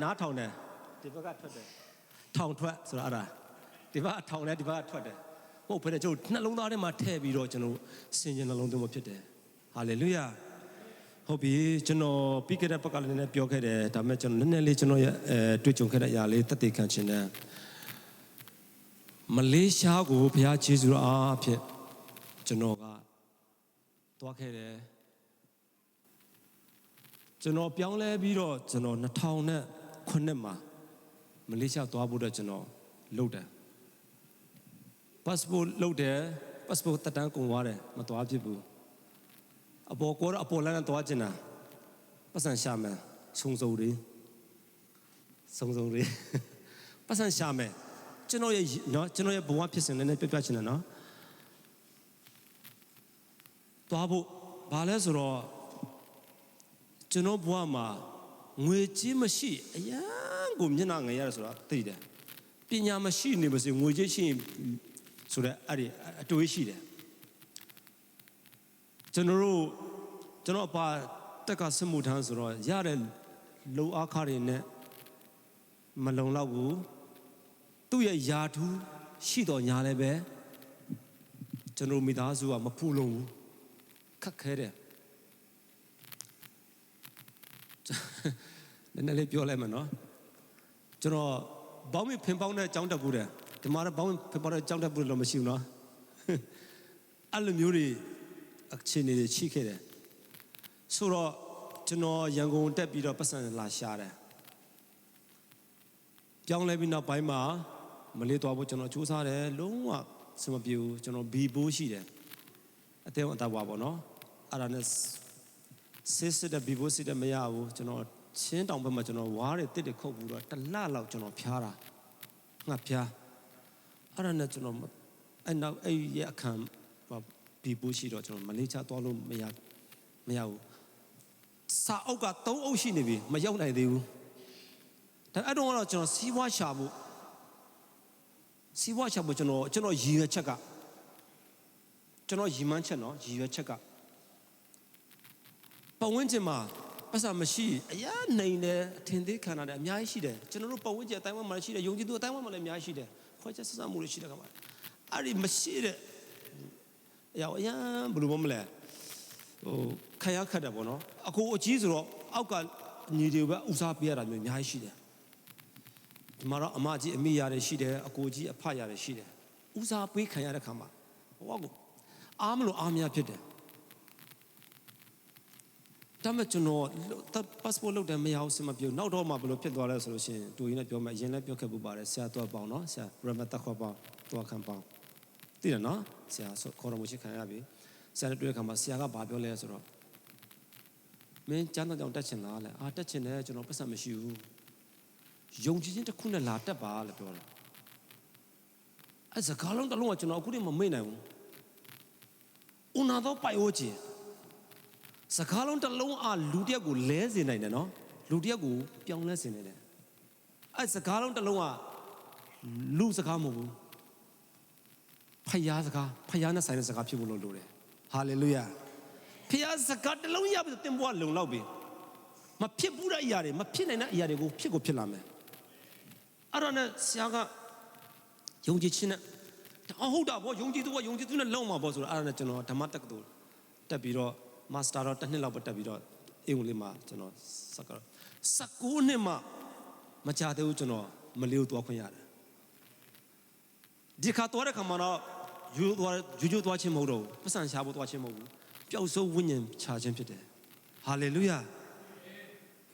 နားထောင်တယ်ဒီဘက်ကထွက်တယ်ထောင်ထွက်ဆိုတာအဲ့ဒါဒီဘက်ထောင်တယ်ဒီဘက်ထွက်တယ်ဟုတ်ဖဲ့ကျွန်တော်နှလုံးသားထဲမှာထည့်ပြီးတော့ကျွန်တော်စင်ကြင်နှလုံးသွင်းမှုဖြစ်တယ်ဟာလေလုယာဟုတ်ပြီကျွန်တော်ပြီးခဲ့တဲ့ဘက်ကလည်းနည်းနည်းပြောခဲ့တယ်ဒါပေမဲ့ကျွန်တော်နည်းနည်းလေးကျွန်တော်ရဲ့တွေ့ကြုံခဲ့တဲ့အရာလေးသက်သေခံခြင်းနဲ့မလေးရှားကိုဘုရားယေရှုအားဖြင့်ကျွန်တော်ကသွားခဲ့တယ်ကျွန်တော်ပြောင်းလဲပြီးတော့ကျွန်တော်2009မှာမလေးရှားသွားဖို့အတွက်ကျွန်တော်လုပ်တယ် passport လုပ်တယ် passport တက်တန်းကုန်သွားတယ်မသွားဖြစ်ဘူးအပေါ်လမ်းနဲ့သွားကျင်တာပတ်စံရှာမယ်စုံစုံလေးပတ်စံရှာမယ်ကျွန်တော်ရဲ့ဘဝဖြစ်စဉ်နဲ့ပြပြချင်တယ်နော်သွားဖို့ဘာလဲဆိုတော့ကျွန်တော်ဘဝမှာငွေကြီးမရှိအရန်ကိုမျက်နှာငယ်ရတယ်ဆိုတာသိတယ်ပညာမရှိနေပါစေငွေကြီးရှိရင်ဆိုတော့အဲ့ဒီအတွေးရှိတယ်ကျွန်တော်အပါတက်ကစမှုထမ်းဆိုတော့ရတဲ့လုံအားခါတွေနဲ့မလုံလောက်ဘူးသူ့ရဲ့ယာထူးရှိတော်ညာလည်းပဲကျွန်တော်မိသားစုကမဖူလုံဘူးခက်ခဲတယ်နည်းနည်းလေးပြောလိုက်မယ်နော်ကျွန်တော်ဘောင်းမဖင်ပေါင်းတဲ့အကြောင်းတက်ဘူးတယ်ဒီမှာတော့ဘောင်းမဖင်ပေါင်းတဲ့အကြောင်းတက်ဘူးလို့မရှိဘူးနော်အဲ့လိုမျိုးတွေအခြေအနေတွေရှိခဲ့တယ်ဆိုတော့ကျွန်တော်ရန်ကုန်တက်ပြီးတော့ပတ်စံလာရှာတယ်ပြောင်းလဲပြီးနောက်ပိုင်းမှာမလေးသွားဖို့ကျွန်တော်စူးစမ်းတယ်လုံးဝစမပြေဘူးကျွန်တော်ဘီဘိုးရှိတယ်အသေးအတာပါပေါ့နော်အဲ့ဒါနဲ့စစ်တဲ့ဘီဘိုးစစ်တဲ့မရဘူးကျွန်တော်ချင်းတောင်ဘက်မှာကျွန်တော်ဝါးတွေတစ်တွေခုတ်ပြီးတော့တစ်လလောက်ကျွန်တော်ဖျားတာငါဖျားအဲ့ဒါနဲ့ကျွန်တော်အဲ့ရဲ့အခမ်းဘီဘိုးရှိတော့ကျွန်တော်မလေးချသွားလို့မရဘူးစာအုပ်က3အုပ်ရှိနေပြီမရောက်နိုင်သေးဘူးဒါအဲ့တော့ကျွန်တော်စီးပွားရှာဖို့ကျွန်တော်ရည်ရွယ်ချက်ကကျွန်တော်ရည်မှန်းချက်နော်ရည်ရွယ်ချက်ကပတ်ဝန်းကျင်မှာပတ်စံမရှိအရာနိုင်တယ်အထင်သေးခံရတယ်အများကြီးရှိတယ်ကျွန်တော်တို့ပတ်ဝန်းကျင်အတိုင်းဝန်းမှာရှိတယ်ယုံကြည်သူအတိုင်းဝန်းမှာလည်းအများကြီးရှိတယ်ခွဲချက်ဆက်ဆံမှုတွေရှိတယ်ကမှာအဲ့ဒီမရှိတဲ့အရာအရာဘယ်လိုမှမလဲခက်ရခက်တယ်ပေါ့နော်အကိုအကြီးဆိုတော့အောက်ကညီတွေပဲဥစားပေးရတာမျိုးအများကြီးရှိတယ်ဒီမှာတော့အမကြီးအမိရတယ်ရှိတယ်အကိုကြီးအဖရတယ်ရှိတယ်ဥစားပေးခံရတဲ့ခါမှာဟောကိုအားမလို့အားမရဖြစ်တယ်ဒါမှကျွန်တော် passport လုပ်တယ်မရအောင်စမပြောနောက်တော့မှဘယ်လိုဖြစ်သွားလဲဆိုလို့ရှိရင်တူရင်းနဲ့ပြောမယ်အရင်လည်းပြောခဲ့ပူပါတယ်ဆရာတော့ပေါအောင်နော်ဆရာရမတ်တက်ခေါ်ပေါတော့ခံပေါသိတယ်နော်ဆရာခေါ်တော်မရှိခံရပြီဆရာနဲ့တွေ့တဲ့ခါမှာဆရာကဘာပြောလဲဆိုတော့မင်းကျမ်းတော်ကြောင့်တက်ချင်လားလဲတက်ချင်တယ်ကျွန်တော်ပတ်စံမရှိဘူးယုံကြည်ခြင်းတစ်ခုနဲ့လာတက်ပါလို့ပြောတယ်အဲ့စကားလုံးတစ်လုံးကကျွန်တော်အခုတည်းမမေ့နိုင်ဘူးဦးနာတော့ပိုက်ဝချင်းစကားလုံးတစ်လုံးအားလူတစ်ယောက်ကိုလဲစေနိုင်တယ်နော်လူတစ်ယောက်ကိုပြောင်းလဲစေနိုင်တယ်အဲ့စကားလုံးတစ်လုံးကလူစကားမဟုတ်ဘူးဖယားစကားဖယားနဲ့ဆိုင်တဲ့စကားဖြစ်ဖို့လိုတယ်ဟာလေလုယာဖယားစကားတစ်လုံးရပြီးတော့တင်ဘွားလုံလောက်ပြီမဖြစ်ဘူးတဲ့အရာတွေမဖြစ်နိုင်တဲ့အရာတွေကိုဖြစ်လာမယ်အဲ့ဒါနဲ့ဆရာကယုံကြည်ခြင်းနဲ့ဟုတ်တာပေါ့ယုံကြည်သူနဲ့လုံမှာပေါ့ဆိုတော့အဲ့ဒါနဲ့ကျွန်တော်ဓမ္မတက္ကသိုလ်တက်ပြီးတော့မာစတာတော့တစ်နှစ်လောက်ပဲတက်ပြီးတော့အင်္ဂလိပ်မှာကျွန်တော်19နှစ်မှမကြာသေးဘူးကျွန်တော်မလေးကိုသွားခွင့်ရတယ်ဒီခါသွားတဲ့ခါမှာတော့ယူသွားခြင်းမဟုတ်တော့ဘူးပတ်စံရှာဖို့သွားခြင်းမဟုတ်ဘူးပျောက်ဆုံးဝိညာဉ်ချခြင်းဖြစ်တယ်ဟာလေလုယာ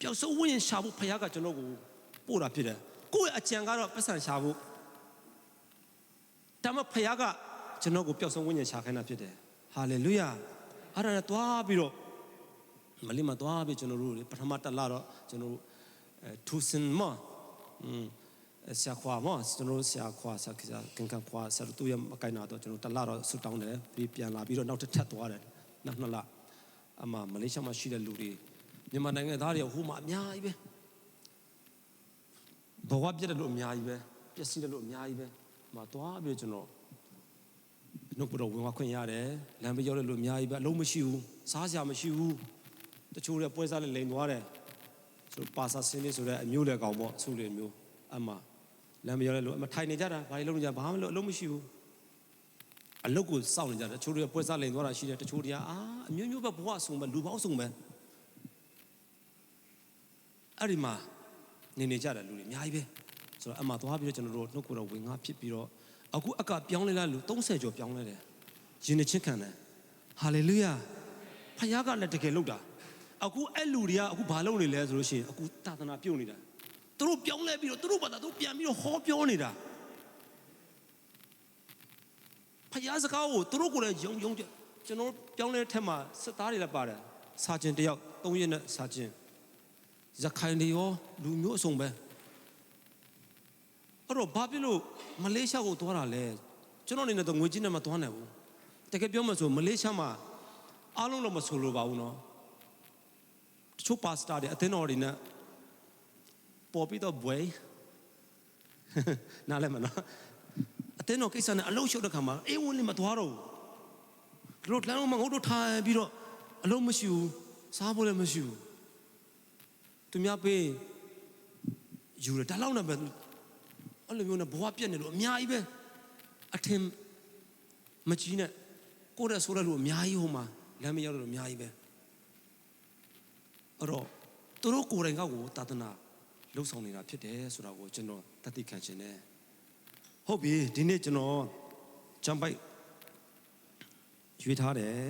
ပျောက်ဆုံးဝိညာဉ်ရှာဖို့ဖခင်ကကျွန်တော်ကိုပို့တာဖြစ်တယ်ကိုယ့်ရဲ့အကြံကတော့ပတ်စံရှာဖို့ဒါမှဖခင်ကကျွန်တော်ကိုပျောက်ဆုံးဝိညာဉ်ရှာခိုင်းတာဖြစ်တယ်ဟာလေလုယာအဲ့ဒါနဲ့သွားပြီးတော့မလေးမှာသွားပြီးကျွန်တော်တို့ပထမတက်လာတော့ကျွန်တော်ထူစင်မဆရာခွာမကျွန်တော်ဆရာခွာဆရာကန်ခွာဆရာတို့ရမကိုင်းတော့ကျွန်တော်တက်လာတော့ဆူတောင်းတယ်ပြီးပြန်လာပြီးတော့နောက်ထပ်သွားတယ်နောက်နှစ်လအမမလေးရှားမှာရှိတဲ့လူတွေမြန်မာနိုင်ငံသားတွေဟိုမှာအများကြီးပဲဘဝပြည့်တယ်လို့အများကြီးပဲပျက်စီးတယ်လို့အများကြီးပဲမှာသွားပြီးကျွန်တော်နှုတ်ပေါ်ဝင်ခွင့်ရတယ်လမ်းဘေးရောက်တဲ့လူအများကြီးပဲအလုံးမရှိဘူးစားစရာမရှိဘူးတချို့တွေပွဲစားလည်းလိန်သွားတယ် ဆိုပါစာစင်းလေးဆိုတဲ့အမျိုးလေကောင်ပေါ့ဆုလေမျိုးအမလမ်းမရောလဲလို့အမထိုင်နေကြတာဘာလို့လုံးနေကြဘာမှမလုပ်အလုံးမရှိဘူးအလုတ်ကိုစောင့်နေကြတယ်တချို့တွေကပွဲစားလိန်သွားတာရှိတယ်တချို့တွေကအမျိုးမျိုးပဲဘဝဆုံပဲလူပေါင်းဆုံပဲအဲ့ဒီမှာနေကြတယ်လူတွေအများကြီးပဲဆိုတော့အမသွားပြီးတော့ကျွန်တော်တို့နှုတ်ကိုယ်တော်ဝင်ငါဖြစ်ပြီးတော့အခုအကပြောင်းလဲလာလူ30ကျော်ပြောင်းလဲတယ်ယဉ်နေချင်းခံတယ်ဟာလေလုယာဖခင်ကလည်းတကယ်လုပ်တာအခုအဲ့လူတွေကအခုဘာလုပ်နေလဲဆိုလို့ရှိရင်အခုသာသနာပြုတ်နေတာသူတို့ပြောင်းလဲပြီးတော့သူတို့ဘာသာသူပြန်ပြီးတော့ဟောပြောနေတာဖခင်စကားကိုသူတို့ကိုလည်းယုံကျွန်တော်ပြောင်းလဲတဲ့ထက်မှာစစ်သားတွေလည်းပါတယ်စာချင်းတယောက်3ရက်နဲ့စာချင်းရခိုင်တွေရောလူမျိုးအစုံပဲအဲ့တော့ဘာဖြစ်လို့မလေးရှားကိုသွားတာလဲကျွန်တော်အနေနဲ့တော့ငွေကြီးနဲ့မသွားနိုင်ဘူးတကယ်ပြောမှဆိုမလေးရှားမှာအားလုံးတော့မဆိုလိုပါဘူးနော်တချို့ပါစတာတွေအသင်းတော်တွေနဲ့ပေါ်ပြီးတော့ဘွယ်နားလဲမနော်အသင်းတော်ကိစ္စနဲ့အလုံးရှုပ်တဲ့ခါမှာအေးဝင်လေးမသွားတော့ဘူးတို့လမ်းမှာငုတ်တို့ထိုင်ပြီးတော့အလုံးမရှိဘူးစားဖို့လည်းမရှိဘူးသူများပေးယူတယ်ဒါလောက်နဲ့ပဲအဲ့လိုမျိုးနဲ့ဘဝပြက်နေလို့အများကြီးပဲအထင်မကြီးနဲ့ကိုယ်နဲ့ဆိုရလို့အများကြီးဟိုမှာလမ်းမရောက်လို့အများကြီးပဲအဲ့တော့သူတို့ကိုယ်တိုင်ကကိုသာသနာလှုပ်ဆောင်နေတာဖြစ်တယ်ဆိုတာကိုကျွန်တော်သတိခံခြင်းနဲ့ဟုတ်ပြီဒီနေ့ကျွန်တော်ဂျမ်ပိုက်ရွေးထားတယ်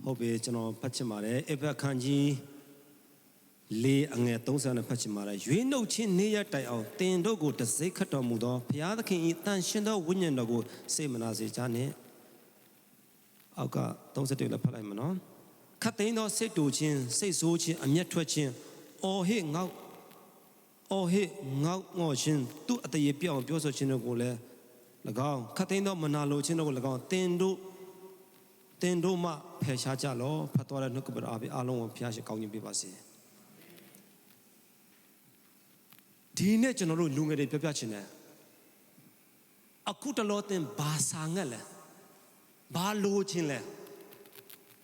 ဟုတ်ပြီကျွန်တော်ဖတ်ချင်ပါတယ်ဧဖက်ခန်းကြီး4အငယ်30နဲ့ဖတ်ချင်ပါတယ်ရွေးနှုတ်ခြင်းနေရတိုင်အောင်တင်တို့ကိုတစိ့ခတ်တော်မူသောဘုရားသခင်၏တန်ရှင်သောဝိညာဉ်တော်ကိုစေမနာစေကြနှင့်အောက်က31လည်းဖတ်လိုက်မနော်ခတ်သိမ်းသောစိတ်တူခြင်းစိတ်ဆိုးခြင်းအမျက်ထွက်ခြင်းအော်ဟစ်ငေါ့ငေါ့ခြင်းသူ့အတရေပြောင်းပြောဆိုခြင်းတို့ကိုလည်း၎င်းခတ်သိမ်းသောမနာလိုခြင်းတို့ကို၎င်းတင်တို့မှဖယ်ရှားကြလောဖတ်တော်တဲ့နှုတ်ကပတော်အားလုံးကိုဘုရားရှင်ကောင်းချီးပေးပါစေဒီနေ့ကျွန်တော်တို့လူငယ်တွေပြောပြချင်တယ်အခုတလောတင်ဘာစာငတ်လဲဘာလိုချင်လဲ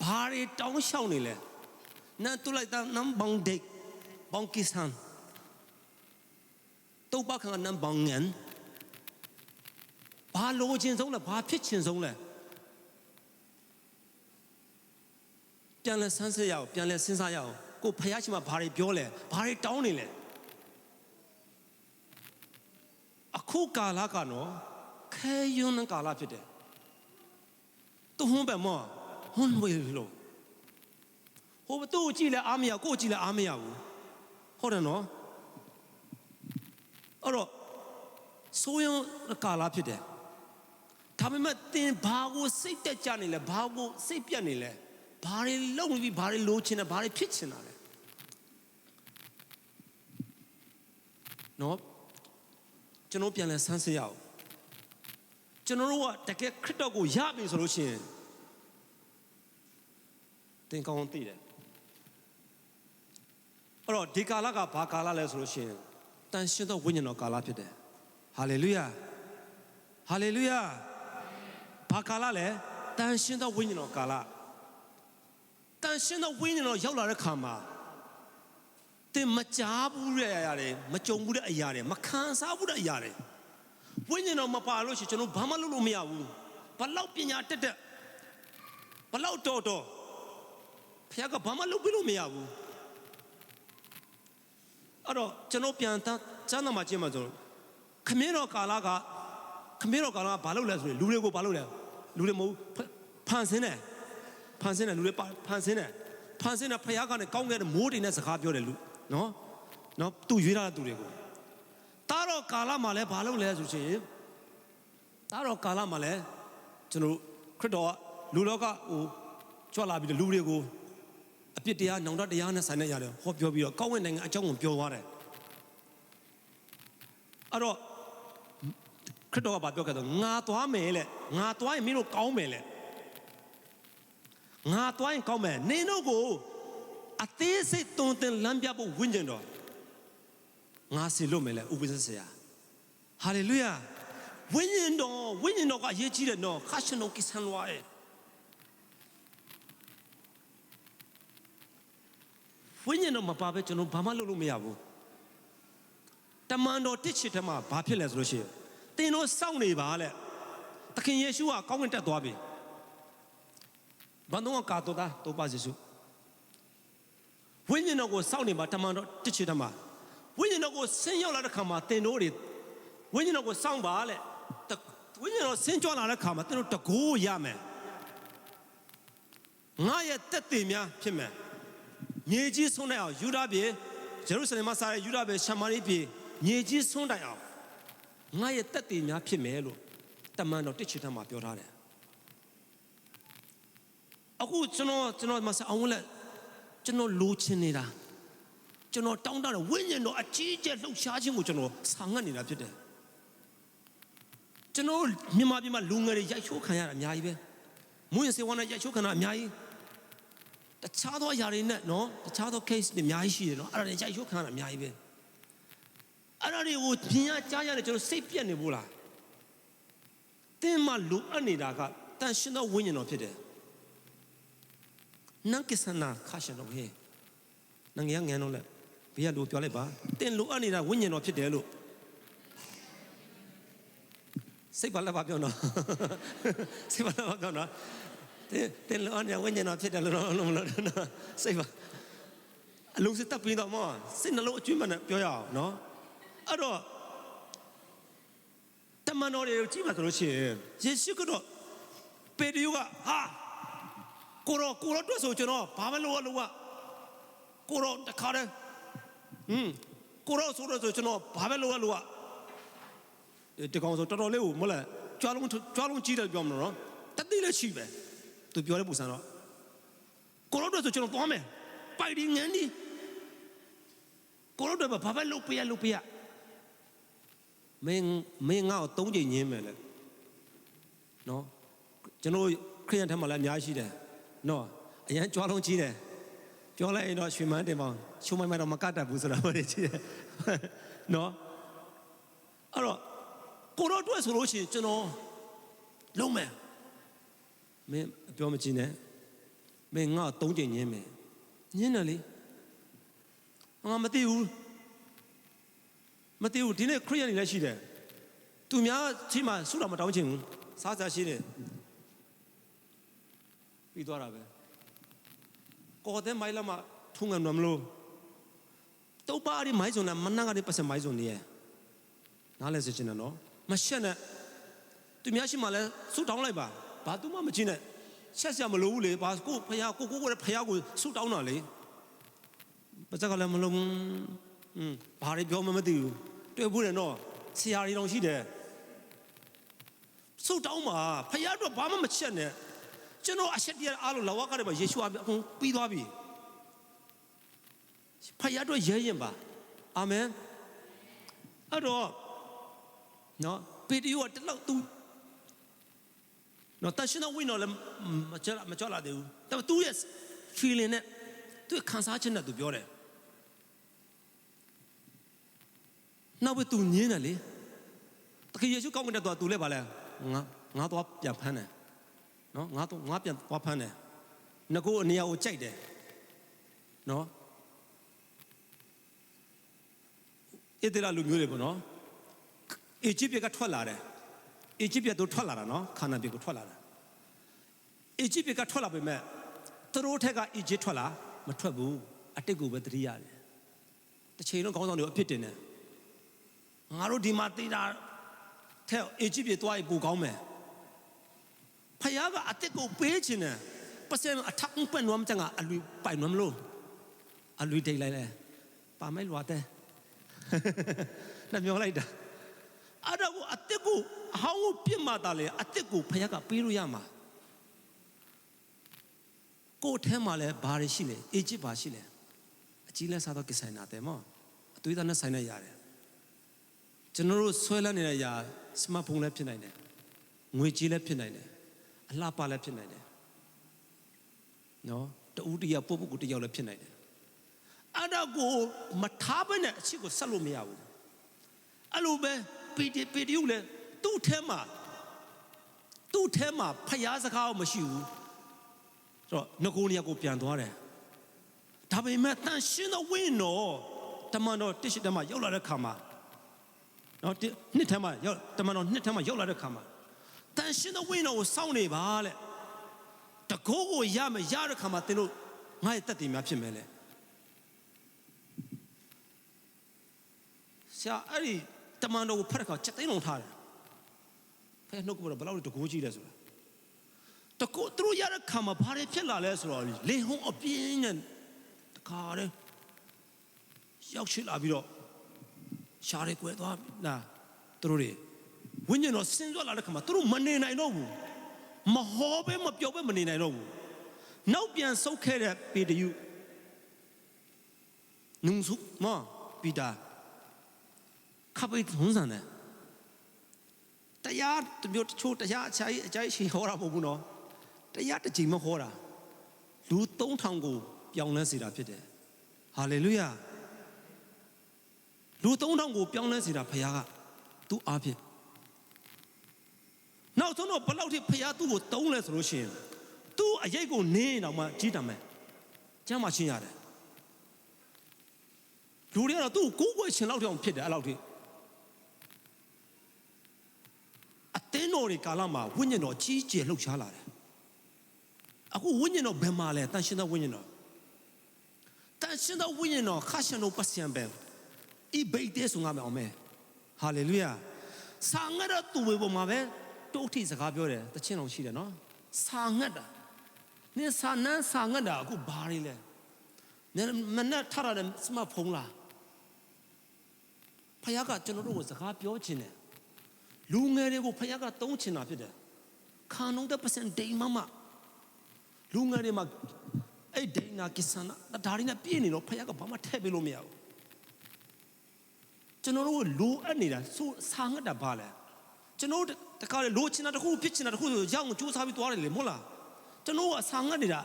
ဘာတွေတောင်းလျှောက်နေလဲနတ်တူလိုက်တာနမ်ဘောင်ဒိတ်ဘောင်ကိစန်တုတ်ပခါနမ်ဘောင်ငန်ဘာလိုချင်ဆုံးလဲဘာဖြစ်ချင်ဆုံးလဲပြန်လဲဆန်းစစ်ရအောင်ပြန်လဲစဉ်းစားရအောင်ကိုဖယားရှင်မှာဘာတွေပြောလဲဘာတွေတောင်းနေလဲအခုကာလကနော်ခဲယွန်းကာလဖြစ်တယ်သူဟွန်းပဲမောဟွန်းဝေလို့ဟိုသူ့ကြည့်လဲအားမရကိုကြည့်လဲအားမရဘူးဟုတ်တယ်နော်အဲ့တော့ဆိုးရုံကာလဖြစ်တယ်ဒါပေမဲ့သင်ဘာကိုစိတ်တက်ကြနေလဲဘာကိုစိတ်ပြတ်နေလဲဘာတွေလုံပြီးဘာတွေလိုချင်တယ်ဘာတွေဖြစ်ချင်တာလဲနော်ကျွန်တော်ပြန်လဲဆန်းစစ်ရအောင်ကျွန်တော်တို့ကတကယ်ခရစ်တော်ကိုရပြီဆိုလို့ရှိရင်သင်ကောင်းသိတယ်အဲ့တော့ဒီကာလကဘာကာလလဲဆိုလို့ရှိရင်တန်ရှင်းသောဝိညာဉ်တော်ကာလဖြစ်တယ်ဟာလေလုယာဟာလေလုယာဘာကာလလဲတန်ရှင်းသောဝိညာဉ်တော်ကာလတန်ရှင်းသောဝိညာဉ်တော်ရောက်လာတဲ့ခါမှာသင်မကြားဘူးတဲ့အရာတွေမကြုံဘူးတဲ့အရာတွေမခံစားဘူးတဲ့အရာတွေဝိညာဉ်တော်မပါလို့ရှိရင်ကျွန်တော်ဘာမှလုပ်လို့မရဘူးဘလောက်ပညာတက်ဘလောက်တော်ဘုရားကဘာမှလုပ်ပြလို့မရဘူးအဲ့တော့ကျွန်တော်ပြန်တန်းစမ်းတော်မှာကြည့်မှာဆိုခမင်းတော်ကာလကဘာလုပ်လဲဆိုရင်လူတွေကိုဘာလုပ်လဲလူတွေမဟုတ်ဖန်ဆင်းတယ်လူတွေဖန်ဆင်းတယ်ဖယားကနေကောင်းခဲ့တဲ့မိုးတွေနဲ့စကားပြောတယ်လူနော်သူရွေးထားတဲ့သူတွေကိုတားတော့ကာလမှာလဲဘာလုပ်လဲဆိုရင်တားတော့ကာလမှာလဲ ကျွန်တော်ခရစ်တော်ကလူလောကဟိုကြွလာပြီးလူတွေကိုအပြစ်တရားနောင်တတရားနဲ့ဆိုင်တဲ့ရတယ်ဟောပြောပြီးတော့ကောင်းကင်နိုင်ငံအကြောင်းကိုပြောသွားတယ်အဲ့တော့ခရစ်တော်ကပြောခဲ့တော့ငါသွားမယ်လေငါသွားရင်မင်းတို့ကောင်းမယ်လေငါသွားရင်ကောင်းမယ်နင်တို့ကိုအသေးစိတ်တုံတင်လမ်းပြဖို့ဝိညာဉ်တော်ငါစီလို့မယ်လေဥပဒေဆရာဟာလေလုယာဝိညာဉ်တော်ကအရေးကြီးတယ်နော်ခါရှင်တော်ကိစ္စံလွားရဲ့ဝိညာဉ်တော်မပါဘဲကျွန်တော်ဘာမှလုပ်လို့မရဘူးတမန်တော်တစ်ချစ်ထဲမှာဘာဖြစ်လဲဆိုလို့ရှိရင်သင်တို့စောင့်နေပါလေသခင်ယေရှုကကောင်းကင်တက်သွားပြီဘန်တော့ကာတော့တာတော့ပါယေရှုဝိညာဉ်တော်ကိုစောင့်နေပါတမန်တော်တစ်ချစ်ထဲမှာဝိညာဉ်တော်ကိုဆင်းရောက်လာတဲ့ခါမှာသင်တို့တွေဝိညာဉ်တော်ကိုစောင့်ပါလေဝိညာဉ်တော်ဆင်းကြွလာတဲ့ခါမှာသင်တို့တကိုးရမယ်ငါရဲ့တက်တည်များဖြစ်မယ်မြေကြီးဆုံးတဲ့အောင်ယူဒာပြည်ဂျေရုဆလင်မှာစားတဲ့ယူဒာပြည်ရှာမာရိပြည်မြေကြီးဆုံးတိုင်အောင်ငါရဲ့တက်တည်များဖြစ်မယ်လို့တမန်တော်တစ်ချစ်ထမှာပြောထားတယ်အခုကျွန်တော်မဆက်အောင်လဲကျွန်တော်လိုချင်နေတာကျွန်တော်တောင်းတတဲ့ဝိညာဉ်တော်အကြီးအကျယ်လှုပ်ရှားခြင်းကိုကျွန်တော်ဆောင်ငတ်နေတာဖြစ်တယ်ကျွန်တော်မြန်မာပြည်မှာလူငယ်တွေရိုက်ချိုးခံရတာအများကြီးပဲမွေးစေဝါနဲ့ရိုက်ချိုးခံတာအများကြီးတခြားသောအရာတွေနဲ့နော်တခြားသော case တွေအများကြီးရှိတယ်နော်အဲ့ဒါတွေရိုက်ချိုးခံရတာအများကြီးပဲအဲ့ဒါတွေကိုပြင်ရကြားရတယ်ကျွန်တော်စိတ်ပြက်နေဘူးလားတင်းမလူအပ်နေတာကတန်ရှင်သောဝိညာဉ်တော်ဖြစ်တယ်နန်းကိစ္စနာခါရှင်တော်ဟဲ့နငယ်ငယ်တော့လေဘေးကလူပြောလိုက်ပါတင်းလူအပ်နေတာဝိညာဉ်တော်ဖြစ်တယ်လို့စိတ်ပါလားပြောနော်စိတ်ပါလားပြောနော်တင်းလူအပ်နေတာဝိညာဉ်တော်ဖြစ်တယ်လို့စိတ်ပါအလုံးစစ်တပ်ပြီးတော့မစိတ်နှလုံးအကျွမ်းမဲ့ပြောရအောင်နော်အဲ့တော့တမန်တော်တွေကိုကြည့်ပါဆိုလို့ရှိရင်ယေရှုကတော့ပေတရုကဟာကိုရောတွေ့ဆိုကျွန်တော်ဘာမလို့လို့ကကိုရောတခါတည်းကိုရောဆိုတော့ကျွန်တော်ဘာပဲလို့ကတကောင်ဆိုတော်တော်လေးကိုမလားကြွားလုံးကြီးတယ်ပြောမလို့နော်တတိလည်းရှိပဲသူပြောတဲ့ပုံစံတော့ကိုရောတွေ့ဆိုကျွန်တော်သွားမယ်ပိုက်ဒီငန်းဒီကိုရောတွေ့ဘာပဲလို့ပြရမင်းငါ့ကို3ချိန်ညင်းမယ်လေနော်ကျွန်တော်ခရိယန်ထက်မှလည်းအများကြီးရှိတယ်နော်အရန်ကြွားလုံးကြီးတယ်ပြောလိုက်ရင်တော့ရွှေမန်းတင်ပေါင်းရှုံးမိုင်းတော့မကတ်တတ်ဘူးဆိုတာပဲကြီးတယ်နော်အဲ့တော့ကိုတော့တွေ့ဆိုလို့ရှိရင်ကျွန်တော်လုံးမယ်မင်းပြောမကြည့်နဲ့မင်းငါ့ကို3ချိန်ညင်းမယ်ညင်းတယ်လေငါမသိဘူးဒီနေ့ခရိယန်တွေလည်းရှိတယ်သူများချိန်မှာဆုတော်မတောင်းချင်ဘူးစားစားရှိတယ်ပြီးသွားတာပဲကိုတဲ့မိုင်လာမှာထုံငံမလို့တော့ပါရီမိုင်စုံနဲ့မနက်ကလေးပတ်စံမိုင်စုံနေရနားလဲစချင်တယ်နော်မရှက်နဲ့သူများရှိမှလဲဆုတောင်းလိုက်ပါဘာသူမှမကြည့်နဲ့ရှက်စရာမလိုဘူးလေဘာကိုဖယားကိုဖယားကိုဆုတောင်းတာလေပါစကလည်းမလုံးဘာတွေပြောမှမသိဘူးတွေ့ဘူးတယ်နော်ဆရာတွေတောင်ရှိတယ်ဆုတောင်းပါဖယားတော့ဘာမှမချက်နဲ့ကျွန်တော်အချက်တရားအားလုံးလာဝကတွေမှာယေရှုအကုန်ပြီးသွားပြီဖယားတော့ရဲရင်ပါအာမင်အဲ့တော့နော်ပေတရုကတလောက်သူနော်တန်ရှင်တော်ဝိညာဉ်လည်းမကြောက်လာသေးဘူးဒါပေမဲ့သူရဲ့ feeling နဲ့သူခံစားချက်နဲ့သူပြောတယ်နောက်ပဲသူညင်းတယ်လေတကယ်ယေရှုကောင်းကင်တက်သွားသူလည်းပါလဲငါသွားပြန်ဖမ်းတယ်နော်ငါပြန်သွားဖမ်းတယ်ငကိုအနေရာကိုကြိုက်တယ်နော်ဣသရေလလူမျိုးတွေပေါ့နော်အီဂျစ်ပြည်ကထွက်လာတယ်အီဂျစ်ပြည်တို့ထွက်လာတာနော်ခါနာပြည်ကိုထွက်လာတာအီဂျစ်ပြည်ကထွက်လာပေမဲ့သူတို့ထက်ကအီဂျစ်ထွက်လာမထွက်ဘူးအတိတ်ကိုပဲတတိရတယ်တစ်ချိန်လုံးခေါင်းဆောင်တွေအဖြစ်တင်တယ်ငါတို့ဒီမှာတေးတာထဲအီဂျစ်ပြည်သွားရင်ပိုကောင်းမယ်ဖယားကအတိတ်ကိုပေးခြင်းနဲ့ပတ်စံအထက်ပန်နွမ်းချင်ကအလူပိုင်နွမ်းလို့အလူဒိတ်လိုက်လဲပါမဲလွာတဲ့နှမျောလိုက်တာ အဲ့ဒါကိုအသက်ကိုအဟောင်းကိုပြစ်မှတာလေအသက်ကိုဖခင်ကပေးလို့ရမှာကိုယ်ထဲမှာလည်းဘာတွေရှိလဲအေဂျစ်ဘာရှိလဲအကြီးလဲစားတော့ကိစ္စနာတယ်မောအသွေးသားနဲ့ဆိုင်နေရတယ်ကျွန်တော်တို့ဆွဲလန်းနေတဲ့ຢာစမတ်ဖုန်းလည်းဖြစ်နိုင်တယ်ငွေကြေးလည်းဖြစ်နိုင်တယ်အလှပလည်းဖြစ်နိုင်တယ်နော်တူတယောက်ပုပ်ပုပ်တယောက်လည်းဖြစ်နိုင်တယ်အဲ့ဒါကိုမထားဘဲနဲ့အချစ်ကိုဆက်လို့မရဘူးအဲ့လိုပဲပီတီယူလေသူ့ထဲမှာဖျားစကားမရှိဘူးဆိုတော့ငကိုနေရာကိုပြန်သွားတယ်ဒါပေမဲ့တန်ရှင်းသောဝိညာဉ်တော်တမန်တော်တစ်ရှိတမှာရောက်လာတဲ့ခါမှာနော်နှစ်ထဲမှာရောက်တမန်တော်နှစ်ထဲမှာရောက်လာတဲ့ခါမှာတန်ရှင်းသောဝိညာဉ်တော်ကိုစောင့်နေပါတဲ့တကိုးကိုရတဲ့ခါမှာသင်တို့ငါ့ရဲ့တက်တည်များဖြစ်မယ်လေဆရာအဲ့ဒီတမန်တော်ကိုဖတ်တဲ့ခါချက်သိမ်းလုံးထားတယ်ဖဲနှုတ်ကဘယ်လောက်တကိုးကြီးလဲဆိုတာတကိုးသူတို့ရတဲ့ခါမှာဘာတွေဖြစ်လာလဲဆိုတော့လင်ဟုံးအပြင်းနဲ့တခါတည်းရောက်ရှိလာပြီးတော့ရှားရဲကွဲသွားလားသူတို့တွေဝိညာဉ်တော်ဆင်းသွားလာတဲ့ခါမှာသူတို့မနေနိုင်တော့ဘူးမဟောပဲမပြောပဲမနေနိုင်တော့ဘူးနောက်ပြန်ဆုတ်ခဲ့တဲ့ပေတရုနုံစုမပီတာခပ်ပြီးထုံးစံတယ်တရားတမျိုးတချို့တရားအကြိုက်ရှိဟောတာမဟုတ်ဘူးနော်တရားတစ်ချိန်မဟောတာလူ3000ကိုပြောင်းလဲစေတာဖြစ်တယ်ဟာလေလုယာလူ3000ကိုပြောင်းလဲစေတာဖခင်ကသူ့အားဖြင့်နောက်ဆုံးတော့ဘလောက်ထိဖခင်သူ့ကိုတုံးလဲဆိုလို့ရှိရင်သူ့အရေးကိုနင်းအောင်မှကြီးတံမယ်ကျမ်းမှာရှင်းရတယ်လူတွေကတော့သူ့ကိုကိုးကွယ်ရှင်လောက်တောင်ဖြစ်တယ်အဲ့လောက်ထိအသင်းတော်တွေကာလမှာဝိညာဉ်တော်ကြီးကျယ်လှုပ်ရှားလာတယ်အခုဝိညာဉ်တော်ဘယ်မှာလဲတန်ရှင်းသောဝိညာဉ်တော်တန်ရှင်းသောဝိညာဉ်တော်ခါရှင်တို့ပတ်စံပဲဤဘိတ်တဲ့ဆိုငါမယ်အောင်မဲဟာလေလုယာစာငတ်တဲ့သူတွေပေါ်မှာပဲတိုးထိစကားပြောတယ်တချင်းတော်ရှိတယ်နော်စာငတ်တာနင်စာနန်းစာငတ်တာအခုဘာတွေလဲမနဲ့ထရတဲ့စမတ်ဖုန်းလားဖခင်ကကျွန်တော်တို့ကိုစကားပြောချင်တယ်လူငယ်တွေကိုဖခင်ကတုံးချင်တာဖြစ်တယ်ခါနုံတဲ့ပတ်စံဒိန်မလူငယ်တွေမှာအဲ့ဒိန်နာကိစ္စနာဒါရင်းနဲ့ပြည့်နေတော့ဖခင်ကဘာမှထည့်ပေးလို့မရဘူးကျွန်တော်တို့လိုအပ်နေတာဆိုစာငတ်တာဘာလဲကျွန်တော်တခါလေလိုချင်တာတခုဖြစ်ချင်တာတခုဆိုရအောင်စူးစမ်းပြီးသွားတယ်လေမဟုတ်လားကျွန်တော်ကစာငတ်နေတာ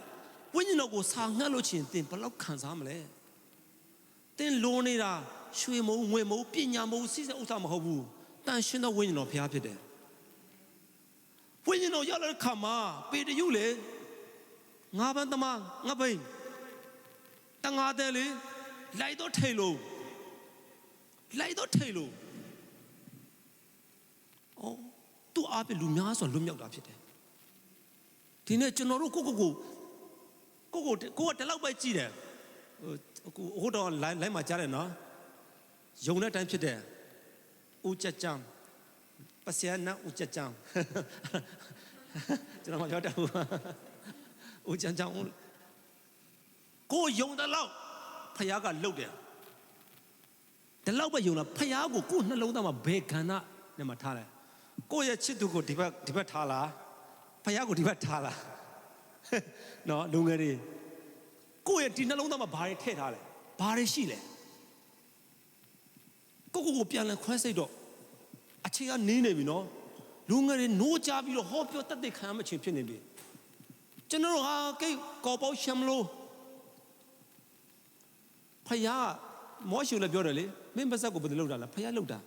ဝိညာဉ်တော်ကိုစာငတ်လို့ချင်းသင်ဘယ်လောက်ခံစားမလဲသင်လိုနေတာရွှေမုံငွေမုံပညာမုံစိစဥစ္စာမဟုတ်ဘူးတန်ရှင်းသောဝိညာဉ်တော်ဘုရားဖြစ်တယ်ဝိညာဉ်တော်ရောက်လာတဲ့ခါမှာပေတရုလေငါးပန်းသမားငါးဘိန်းတငါးတဲ့လေလိုက်တော့ထိတ်လို့အော်သူ့အားဖြင့်လူများဆိုလွတ်မြောက်တာဖြစ်တယ်ဒီနေ့ကျွန်တော်တို့ကိုကတလောက်ပဲကြည့်တယ်ဟိုတော့လိုင်းမှာကြားတယ်နော်ယုံတဲ့အတိုင်းဖြစ်တယ်ဦးကြကြံပစယနာဦးကြကြံကျွန်တော်မပြောတတ်ဘူးဦးကြကြံကိုယုံတဲ့လောက်ဖခင်ကလှုပ်တယ်ဒီလောက်ပဲယုံတာဖခင်ကိုနှလုံးသားမှာဘယ်ခန္ဓာနဲ့မှထားတယ်ကိုရဲ့ချစ်သူကိုဒီဘက်ထားလားဖခင်ကိုဒီဘက်ထားလားနော်လူငယ်တွေကိုရဲ့ဒီနှလုံးသားမှာဘာတွေထည့်ထားလဲဘာတွေရှိလဲကိုပြန်လည်ခွဲစိတ်တော့အချိန်ကနေနေပြီနော်လူငယ်တွေနိုးကြပြီးတော့ဟောပြောတတ်တဲ့ခံရမှချင်းဖြစ်နေပြီကျွန်တော်တို့ဟာကိကောပေါရှမ်လို့ဖယားမောရှုလည်းပြောတယ်လေမင်းပါဇက်ကိုဘယ်လိုလုပ်တာလဲဖယားလုပ်တာ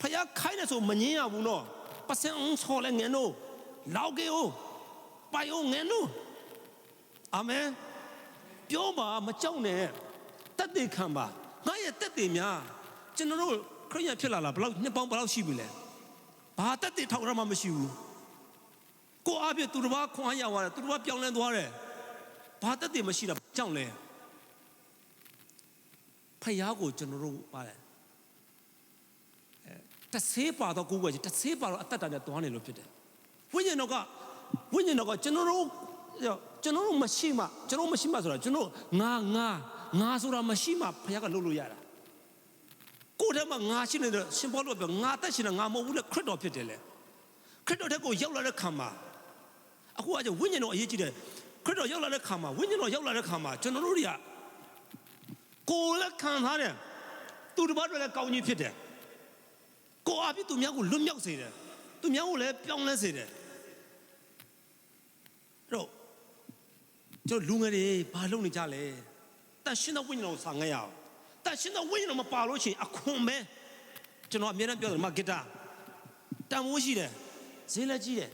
ဖယားခိုင်းတယ်ဆိုမငင်းရဘူးနော်ပတ်စံအောင်ဆော်လဲငင်းလို့လောက်ကေ哦ပိုင်အောင်ငင်းလို့အာမင်ပြောပါမကြောက်နဲ့တတ်တဲ့ခံပါငါရဲ့တက်တယ်များကျွန်တော်တို့ခရိယန်ဖြစ်လာဘယ်လောက်နှစ်ပေါင်းဘယ်လောက်ရှိပြီလဲဘာတက်တဲ့ထောက်ရမှမရှိဘူးကိုအားဖြင့်သူတစ်ပါးခွန်အားရသွားတယ်သူတစ်ပါးပြောင်းလဲသွားတယ်ဘာတက်တဲ့မရှိတာကြောက်လဲဖယားကိုကျွန်တော်တို့ပါတယ်တဆေးပါတော့ကိုယ်ကတဆေးပါတော့အသက်တာနဲ့တွားနေလို့ဖြစ်တယ်ဝိညာဉ်တော်ကကျွန်တော်တို့မရှိမှဆိုတာကျွန်တော်ငါဆိုတာမရှိမှဖယားကလုပ်လို့ရတာ ကိုယ်ထဲမှာငါရှိနေတယ်ရှင်ဘောလို့ပြောငါတက်ရှင်တာငါမဟုတ်ဘူးလေခရစ်တော်ဖြစ်တယ်လေခရစ်တော်တဲ့ကိုရောက်လာတဲ့ခါမှာအခုကဝိညာဉ်တော်အရေးကြီးတယ်ခရစ်တော်ရောက်လာတဲ့ခါမှာဝိညာဉ်တော်ရောက်လာတဲ့ခါမှာကျွန်တော်တို့တွေကကိုယ်လည်းခံထားတယ်သူတစ်ပါးတွေလည်းကောင်းကြီးဖြစ်တယ်ကိုယ်အပြစ်သူများကိုလွတ်မြောက်စေတယ်သူများကိုလည်းပြောင်းလဲစေတယ်အဲ့တော့ကျွန်တော်လူငယ်တွေဘာလုပ်နေကြလဲတန်ရှင်းသောဝိညာဉ်တော်ဆောင်ခဲ့ရအောင်တန်ရှင်းသောဝိညာဉ်တော်မပါလို့ရှိရင်အခွန်ပဲကျွန်တော်အများနဲ့ပြောတယ်မဂီတာတန်မိုးရှိတယ်ဈေးလက်ကြီးတယ်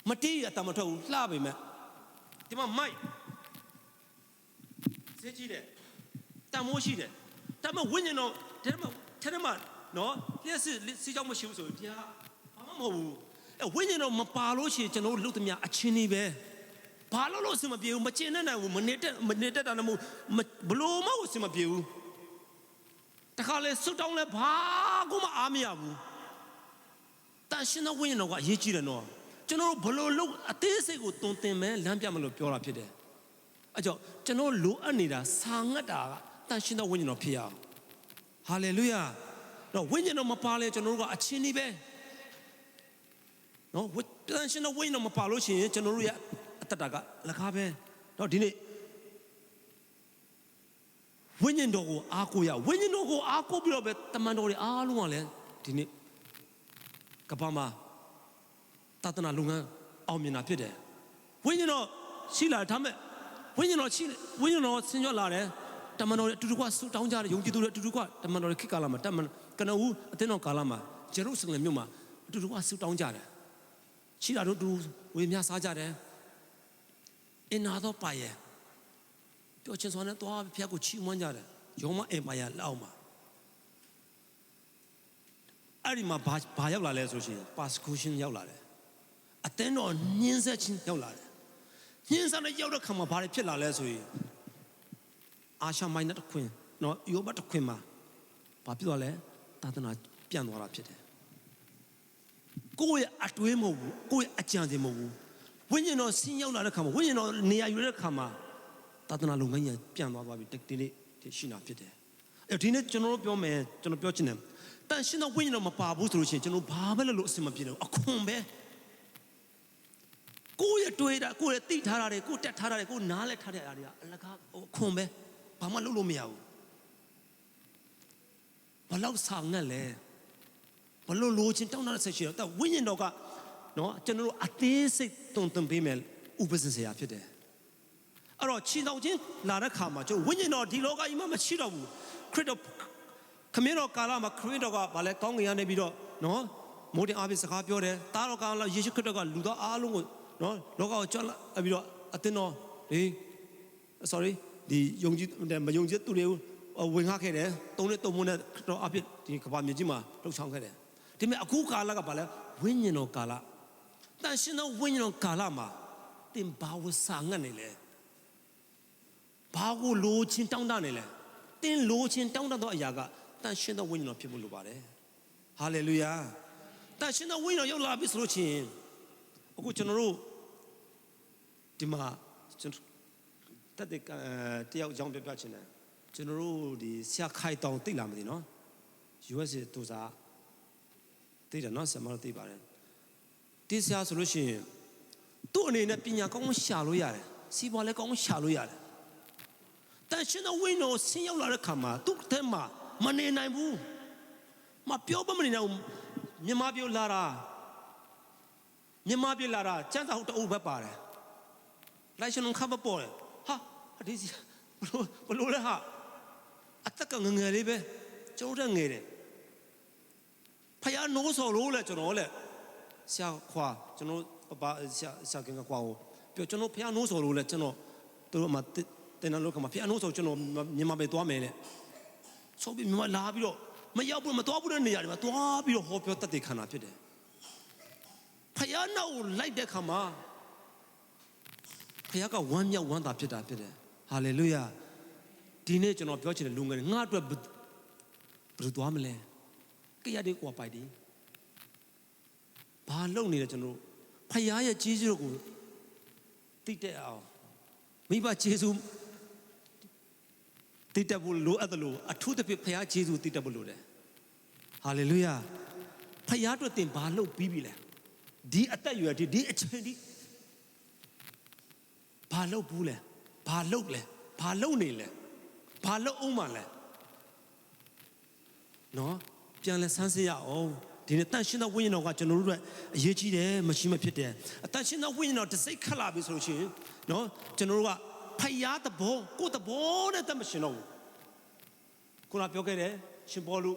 မတီးရတမထွက်ဘူးလှပေမဲ့ဒီမှာမိုက်ဈေးကြီးတယ်တန်မိုးရှိတယ်ဒါမှဝိညာဉ်တော်ထဲမှာနော်လျှက်စစ်စီးကြောင်းမရှိဘူးဆိုရင်တရားဘာမှမဟုတ်ဘူးအဲဝိညာဉ်တော်မပါလို့ရှိရင်ကျွန်တော်တို့လုပ်သမျှအချင်းကြီးပဲဘာလို့အစမပြေဘူးမကျင်တဲ့နိုင်ဘူးမနေတဲ့တာလည်းမဟုတ်ဘလို့မဟုတ်အစမပြေဘူးတခါလေစွတ်တောင်းလဲဘာကိုမှအားမရဘူးတန်ရှင်းသောဝိညာဉ်တော်ကအရေးကြီးတယ်နော်ကျွန်တော်တို့ဘလို့လုပ်အသေးစိတ်ကိုတုံတင်မဲလမ်းပြမလို့ပြောတာဖြစ်တယ်အဲကြောင့်ကျွန်တော်လိုအပ်နေတာစာငတ်တာကတန်ရှင်းသောဝိညာဉ်တော်ဖြစ်ရအောင်ဟာလေလုယာတော့ဝိညာဉ်တော်မပါလဲကျွန်တော်တို့ကအချင်းကြီးပဲနော်တန်ရှင်းသောဝိညာဉ်တော်မပါလို့ရှိရင်ကျွန်တော်တို့ရဲ့အတ္တကလက်ကားပဲတော့ဒီနေ့ဝိညာဉ်တော်ကိုအားကိုးရဝိညာဉ်တော်ကိုအားကိုးပြီးတော့ပဲတမန်တော်တွေအားလုံးကလည်းဒီနေ့ကပ္ပမှာသာသနာလုပ်ငန်းအောင်မြင်တာဖြစ်တယ်ဝိညာဉ်တော်ရှိလာဒါမဲ့ဝိညာဉ်တော်ဆင်းရဲလာတယ်တမန်တော်တွေအတူတူကဆူတောင်းကြတယ်ယုံကြည်သူတွေအတူတူကတမန်တော်တွေခေတ်ကာလမှာတမန်ကနဦးအသင်းတော်ကာလမှာဂျေရုဆလင်မြို့မှာအတူတူကဆူတောင်းကြတယ်ရှိလာတို့တူဝေမျှစားကြတယ်အင်နာတော့ပါရဲ့ပြောချင်စွာနဲ့သွားဖျက်ကိုချီးမွမ်းကြတယ်ယောမအင်ပါယာလောက်မှာအဲ့ဒီမှာဘာရောက်လာလဲဆိုရှင် persecution ရောက်လာတယ်အသင်းတော်ညှင်းဆဲခြင်းရောက်လာတယ်ညှင်းဆဲတဲ့ရောက်တဲ့ခါမှာဘာတွေဖြစ်လာလဲဆိုရင်အာရှမိုင်းနဲ့တခွင်နော်ယောဘတခွင်မှာဘာဖြစ်သွားလဲသာသနာပြန့်သွားတာဖြစ်တယ်ကိုယ့်ရဲ့အတွေးမဟုတ်ဘူးကိုယ့်ရဲ့အကြံစီမဟုတ်ဘူးဝိညာဉ်တော်ဆင်းရောက်လာတဲ့ခါမှာဝိညာဉ်တော်နေရာယူတဲ့ခါမှာသာသနာလုပ်ငန်းကြီးပြန့်သွားပြီဒီနေ့ရှိနာဖြစ်တယ်အဲဒီနေ့ကျွန်တော်တို့ပြောမယ်ကျွန်တော်ပြောချင်တယ်တန်ရှင်းသောဝိညာဉ်တော်မပါဘူးဆိုလို့ရှိရင်ကျွန်တော်ဘာပဲလို့အဆင်မပြေတော့အခွန်ပဲကိုယ့်ရဲ့တွေးတာကိုယ့်ရဲ့သိထားတာတွေကိုယ့်တက်ထားတာတွေကိုနားလဲထားတဲ့အရာတွေကအလကားအခွန်ပဲဘာမှလုပ်လို့မရဘူးဘာလို့ဆောင်ငတ်လဲဘလို့လိုချင်တောင်းတဲ့ဆက်ရှိတော့ဝိညာဉ်တော်ကနော်ကျွန်တော်တို့အသေးစိတ်တုံ့ပေးမယ်ဥပဒေစရာဖြစ်တယ်အဲ့တော့ခြေတော်ချင်းလာတဲ့ခါမှာကျွန်တော်ဝိညာဉ်တော်ဒီလောကကြီးမှာမရှိတော့ဘူးခရစ်တော်ခမင်းတော်ကာလမှာခရစ်တော်ကဗာလဲကောင်းကင်ကနေပြီးတော့နော်မိုးတင်အားဖြင့်စကားပြောတယ်တားတော်ကာလယေရှုခရစ်တော်ကလူသားအားလုံးကိုနော်လောကကိုကြွလာပြီးတော့အသင်းတော်ဒီယုံကြည်မယုံကြည်သူတွေကိုဝင်ခခဲ့တယ်သုံးမွန်းနဲ့ခရစ်တော်အားဖြင့်ဒီကမ္ဘာမြေကြီးမှာလှုပ်ဆောင်ခဲ့တယ်ဒီမဲ့အခုကာလကဗာလဲဝိညာဉ်တော်ကာလတန်ရှင်သောဝိညာဉ်တော်ကာလမှာတင်ဘာဝစာငတ်နေလဲဘာကိုလိုချင်တောင်းတနေလဲတင်လိုချင်တောင်းတသောအရာကတန်ရှင်သောဝိညာဉ်တော်ဖြစ်ဖို့လိုပါတယ်ဟာလေလုယာတန်ရှင်သောဝိညာဉ်တော်ရောက်လာပြီဆိုလို့ချင်းအခုကျွန်တော်တို့ဒီမှာကျွန်တော်တက်တဲ့တယောက်ကြောင်းပြချင်တယ်ကျွန်တော်တို့ဒီဆရာခိုင်တောင်သိလာမသိနော် USA တူစားသိတယ်နော်ဆရာမတို့သိပါတယ်ဒီဆရာဆိုလို့ရှိရင်သူ့အနေနဲ့ပညာကောင်းရှာလို့ရတယ်စီးပွားလည်းကောင်းရှာလို့ရတယ်တန်ရှင်သောဝိညာဉ်တော်ဆင်းရောက်လာတဲ့ခါမှာသူ့ထဲမှာမနေနိုင်ဘူးမပြောမနေနိုင်ဘူးမြန်မာပြည်လာတာကျန်းစာဟုတ်တူပဲပါတယ်လိုက်ရှင်ခပ်ပေါ်တယ်ဟာဒီဘလို့လဲဟာအသက်ကငငယ်လေးပဲကျုံးတဲ့ငယ်တယ်ဖယားနိုးဆော်လို့လဲကျွန်တော်လဲဆရာခွာကျွန်တော်ပပဆရာကင်ကခွာကိုပြောကျွန်တော်ဖယားနိုးဆော်လို့လဲကျွန်တော်တို့မှတင်တယ်လို့ကမှဖယားနိုးဆော်ကျွန်တော်မြန်မာပဲသွားမယ်လေဆိုပြီးမြန်မာလာပြီးတော့မရောက်ဘူးမသွားဘူးတဲ့နေရာတွေမှာသွားပြီးတော့ဟောပြောတတ်တဲ့ခန္ဓာဖြစ်တယ်ဖယားနောက်ကိုလိုက်တဲ့ခါမှာဖယားကဝမ်းမြောက်ဝမ်းသာဖြစ်တာဖြစ်တယ်ဟာလေလုယာဒီနေ့ကျွန်တော်ပြောချင်တဲ့လူငယ်တွေငါအတွက်ဘယ်လိုသွားမလဲကြရတဲ့ကွာပိုက်ဒီဘာလုပ်နေလဲကျွန်တော်ဖယားရဲ့ကျေးဇူးကိုသိတဲ့အောင်မိဘကျေးဇူးတ တိတက်ဖို့လိုအပ်တယ်လို့အထူးသဖြင့်ဖခင်ယေရှုတိတက်ဖို့လိုတယ်ဟာလေလုယာဖခင်အတွက်သင်ဘာလုပ်ပြီးပြီလဲဒီအသက်အရွယ်ဒီအချိန်ဒီဘာလုပ်ဘူးလဲဘာလုပ်လဲဘာလုပ်နေလဲဘာလုပ်အောင်မလဲနော်ပြန်လဲဆန်းစစ်ရအောင်ဒီနေ့တန်ရှင်းသောဝိညာဉ်တော်ကကျွန်တော်တို့အတွက်အရေးကြီးတယ်မရှိမဖြစ်တယ်အတန်ရှင်းသောဝိညာဉ်တော်တစ်စိတ်ခတ်လာပြီဆိုလို့ရှိရင်နော်ကျွန်တော်တို့ကဖယားသဘောကိုယ်သဘောနဲ့တတ်မရှင်တော့ဘူးခုနပြောခဲ့တယ်ရှင်ပေါလု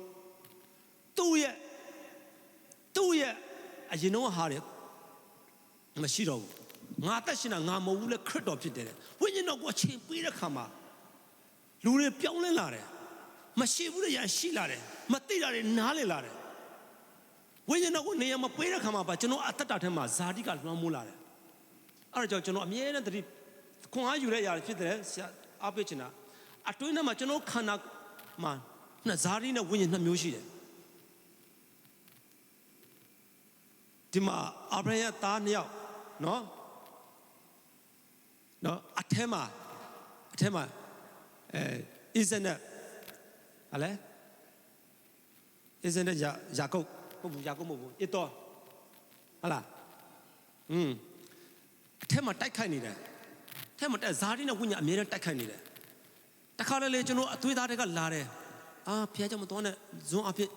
သူ့ရဲ့အရင်တော့ဟာတယ်မရှိတော့ဘူးငါတက်ရှင်တာငါမဟုတ်ဘူးလေခရစ်တော်ဖြစ်တယ်ဝိညာဉ်တော်ကိုအချိန်ပေးတဲ့ခါမှာလူတွေပြောင်းလဲလာတယ်မရှိဘူးလေရရှိလာတယ်မသိတာတွေနားလည်လာတယ်ဝိညာဉ်တော်ကိုနေရာမပေးတဲ့ခါမှာပါကျွန်တော်အသက်တာထဲမှာဇာတိကလွှမ်းမိုးလာတယ်အဲ့ဒါကြောင့်ကျွန်တော်အမြဲတမ်းတတိခွန်အားယူတဲ့အရာဖြစ်တယ်ဆရာအားပေးချင်တာအတွင်းထဲမှာကျွန်တော်ခန္ဓာမှာဇာတိနဲ့ဝိညာဉ်နှစ်မျိုးရှိတယ်ဒီမှာအာဗြဟံရဲ့သားနှစ်ယောက်နော်အထဲမှာဣဇနဲ့ဟာလေဣဇနဲ့ယာကုပ်မဟုတ်ဘူးဣတောဟာလားအထဲမှာတိုက်ခိုက်နေတယ်အထဲမှာဇာတိနဲ့ဝိညာဉ်အမြဲတမ်းတိုက်ခိုက်နေတယ်တခါလေကျွန်တော်အသွေးသားတွေကလာတယ်ဖျားကြောင့်မတော်နဲ့ဇွန်အဖြစ်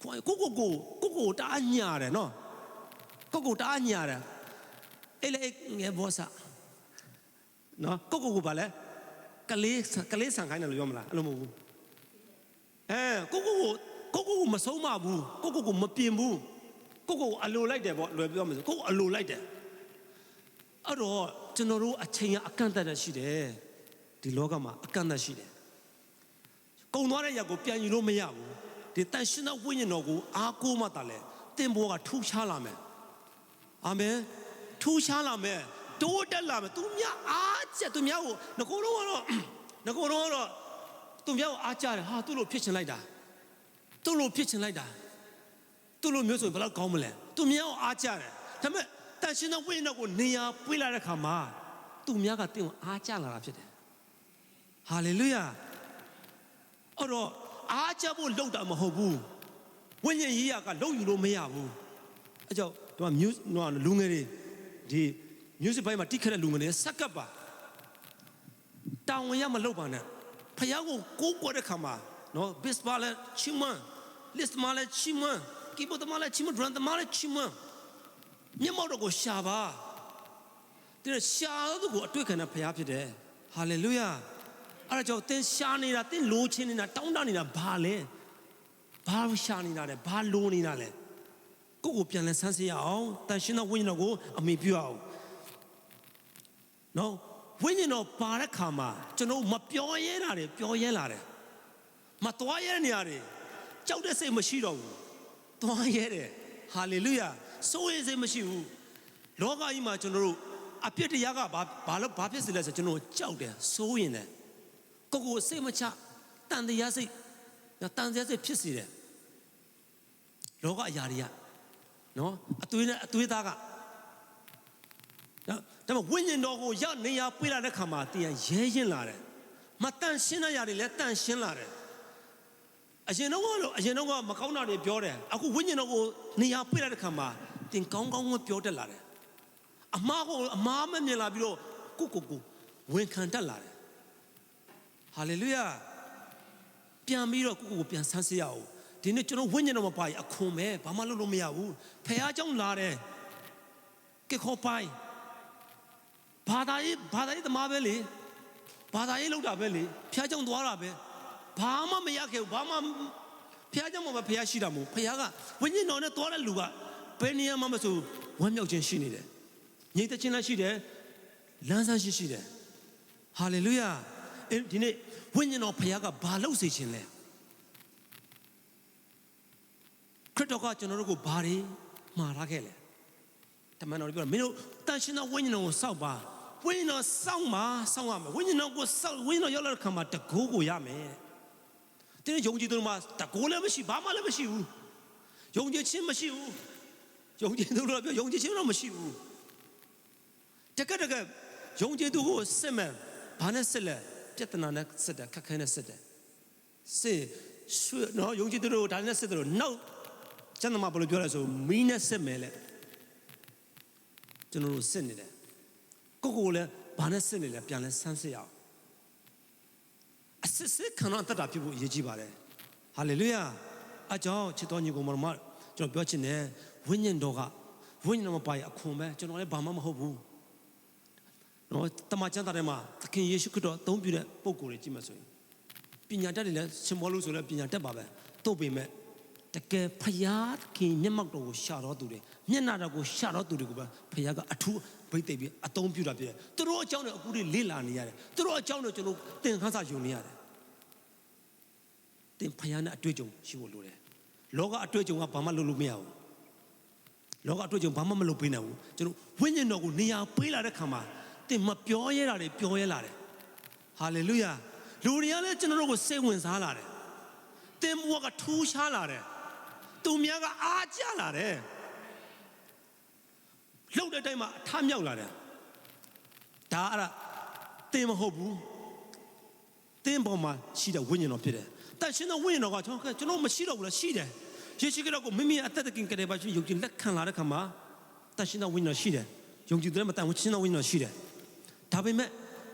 ကိုတအားညာတယ်နော်ကိုတအားညာတယ်အဲ့လေငယ်ဘောစာနော်ကိုဘာလဲကလေးဆန်ခိုင်းတယ်လို့ပြောမလားအဲ့လိုမဟုတ်ဘူးကိုမဆုံးမဘူးကိုမပြင်ဘူးကိုအလိုလိုက်တယ်ပေါ့လွယ်ပြောမယ်ဆိုကိုအလိုလိုက်တယ်အဲ့တော့ကျွန်တော်တို့အချိန်ကအကန့်အသတ်ရှိတယ်ဒီလောကမှာအကန့်အသတ်ရှိတယ်ကုံသွားတဲ့ရက်ကိုပြန်ယူလို့မရဘူးဒီတန်ရှင်းသောဝိညာဉ်တော်ကိုအားကိုးမှတာလဲသင်ဘောကထူးခြားလာမယ်အာမင်ထူးခြားလာမယ်တိုးတက်လာမယ်သူများအားချက်သူများကိုငကိုတော့သူများကိုအားကြတယ်ဟာသူ့လိုဖြစ်ချင်လိုက်တာသူ့လိုမျိုးဆိုဘယ်လောက်ကောင်းမလဲသူများကိုအားကြတယ်ဒါပေမဲ့တန်ရှင်းသောဝိညာဉ်တော်ကိုနေရာပေးလာတဲ့ခါမှာသူများကသင်ကိုအားကြလာတာဖြစ်တယ်ဟာလေလုယာအဲ့တော့အားကြဖို့လုပ်တာမဟုတ်ဘူးဝိညာဉ်ရေးရကလုပ်ယူလို့မရဘူးအဲကြောင့်လူငယ်တွေဒီ music ဘိုင်းမှာတိခတ်တဲ့လူငယ်တွေစက္ကပ်ပါတောင်းဝင်ရမလုပ်ပါနဲ့ဖယားကိုကိုးကွယ်တဲ့ခါမှာနော် bass ပါလဲချီမန် list မှာလဲချီမန် keyboard မှာလဲချီမန် drum မှာလဲချီမန်မျက်မှောက်တော့ကိုရှာပါတဲ့ရှာတော့ကိုအတွေ့ခံတဲ့ဖယားဖြစ်တယ် hallelujah အဲ့ဒါကြောင့်သင်ရှာနေတာသင်လိုချင်နေတာတောင်းတနေတာဘာလဲဘာရှာနေတာလဲဘာလိုနေတာလဲကိုပြန်လဲဆန်းစစ်ရအောင်တန်ရှင်းသောဝိညာဉ်တော်ကိုအမိပြုအောင်နော်ဝိညာဉ်တော်ပါတဲ့ခါမှာကျွန်တော်မပြောရဲတာတွေပြောရဲလာတယ်မသွားရဲတဲ့နေရာတွေကြောက်တဲ့စိတ်မရှိတော့ဘူးသွားရဲတယ်ဟာလေလုယာစိုးရိမ်စိတ်မရှိဘူးလောကကြီးမှာကျွန်တော်တို့အပြစ်တရားကဘာဖြစ်စေလဲဆိုကျွန်တော်ကြောက်တယ်စိုးရင်တယ်ကိုစိတ်မချတန်တရားစိတ်ဖြစ်စေတယ်လောကအရာတွေကနော်အသွေးသားကနော်ဒါပေမဲ့ဝိညာဉ်တော်ကိုရောက်နေရာပေးလာတဲ့ခါမှာတရားရဲရင်လာတယ်မတန်ရှင်းတဲ့ຢာတွေလည်းတန်ရှင်းလာတယ်အရင်တော့မကောင်းတာတွေပြောတယ်အခုဝိညာဉ်တော်ကိုနေရာပေးလာတဲ့ခါမှာသင်ကောင်းကောင်းပြောတတ်လာတယ်အမားမမြင်လာပြီးတော့ကိုဝန်ခံတတ်လာတယ်ဟာလေလုယာပြန်ပြီးတော့ကိုပြန်ဆန်းစစ်ရအောင်ဒီနေ့ကျွန်တော်ဝိညာဉ်တော်မပါရင်အခွန်ပဲဘာမှလုပ်လို့မရဘူးဖခင်เจ้าလာတယ်ကေခေါ်ပိုင်ဘာသာရေးသမားပဲလေဘာသာရေးလောက်တာပဲလေဖခင်เจ้าသွားတာပဲဘာမှမရခဲ့ဘူးဘာမှဖခင်เจ้าမှာပဲဖခင်ရှိတာမဟုတ်ဖခင်ကဝိညာဉ်တော်နဲ့သွားတဲ့လူကဘယ်နေရာမှာမဆိုဝမ်းမြောက်ခြင်းရှိနေတယ်ငြိမ်သက်ခြင်းလည်းရှိတယ်လမ်းဆန်းရှိတယ်ဟာလေလုယာဒီနေ့ဝိညာဉ်တော်ဖခင်ကဘာလုပ်စေခြင်းလဲခရစ်တော်ကကျွန်တော်တို့ကိုဘာတွေမှာထားခဲ့လဲတမန်တော်ပြောမင်းတို့တန်ရှင်းသောဝိညာဉ်တော်ကိုစောင့်ပါဝိညာဉ်တော်စောင့်ရမယ်ဝိညာဉ်တော်ကိုစောင့်ဝိညာဉ်တော်ရောက်လာတဲ့ခါမှာတကိုးကိုရမယ်တင်းယုံကြည်သူတို့မှာတကိုးလည်းမရှိဘာမှလည်းမရှိဘူးယုံကြည်ခြင်းမရှိဘူးယုံကြည်သူတို့ပြောယုံကြည်ခြင်းတော့မရှိဘူးတကယ်ယုံကြည်သူကိုစစ်မယ်ဘာနဲ့စစ်လဲ ပြဿနာနဲ့စစ်တယ်ခက်ခဲနဲ့စစ်တယ်စစ်ရွှေနော်ယုံကြည်သူတို့ဒါနဲ့စစ်တယ်လို့နောက်ကျမ်းမှာဘယ်လိုပြောလဲဆိုမီးနဲ့စစ်မယ်လေကျွန်တော်တို့စစ်နေတယ်ကိုလည်းဘာနဲ့စစ်နေလဲပြန်လဲဆန်းစစ်ရအောင်အစစ်ခံတော့တတ်တာဖြစ်ဖို့အရေးကြီးပါတယ်ဟာလေလုယာအကြောင်းချစ်တော်ညီကောင်မကျွန်တော်ပြောချင်တယ်ဝိညာဉ်တော်မပါရအခွန်ပဲကျွန်တော်လည်းဘာမှမဟုတ်ဘူးနော်တမန်ကျမ်းစာထဲမှာသခင်ယေရှုခရစ်တော်အသုံးပြုတဲ့ပုံကိုယ်တွေကြည့်မှဆိုရင်ပညာတတ်တွေလည်းရှင်ဘောလို့ဆိုလည်းပညာတတ်ပါပဲတို့ပေမဲ့တကယ်ဖယားခင်မျက်မှောက်တော်ကိုရှာတော်သူတွေမျက်နာတော်ကိုရှာတော်သူတွေကိုပဲဖယားကအထူးဗိတ်သိပ်ပြီးအသုံးပြုတာဖြစ်တယ်သူတို့အကြောင်းတွေအခုတွေလေ့လာနေရတယ်သူတို့အကြောင်းတွေကျွန်တော်သင်ခန်းစာယူနေရတယ်သင်ဖယားနဲ့အတွေ့အကြုံရှိဖို့လိုတယ်လောကအတွေ့အကြုံကဘာမှလုပ်လို့မရဘူးလောကအတွေ့အကြုံဘာမှမလုပ်ပေးနိုင်ဘူးကျွန်တော်ဝိညာဉ်တော်ကိုနေရာပေးလာတဲ့ခါမှာသင်မပြောရဲတာတွေပြောရဲလာတယ်ဟာလေလုယာလူတွေကလည်းကျွန်တော်တို့ကိုစိတ်ဝင်စားလာတယ်သင်ဘဝကထူးခြားလာတယ်သူများကအားကျလာတယ်လှုပ်တဲ့တိုင်းမှာအထမြောက်လာတယ်ဒါအဲ့ဒါသင်မဟုတ်ဘူးသင်ပေါ်မှာရှိတဲ့ဝိညာဉ်တော်ဖြစ်တယ်但现在ဝိညာဉ်တော်ကကျွန်တော်မရှိတော့ဘူးလားရှိတယ်ယေရှုခရစ်တော်ကိုမိမိအသက်သခင်ကလေးပါရှင်ယုံကြည်လက်ခံလာတဲ့ခါမှာ但现在ဝိညာဉ်တော်ရှိတယ်ယုံကြည်တယ်မတန်ဘူး现在ဝိညာဉ်တော်ရှိတယ်ဒါပေမဲ့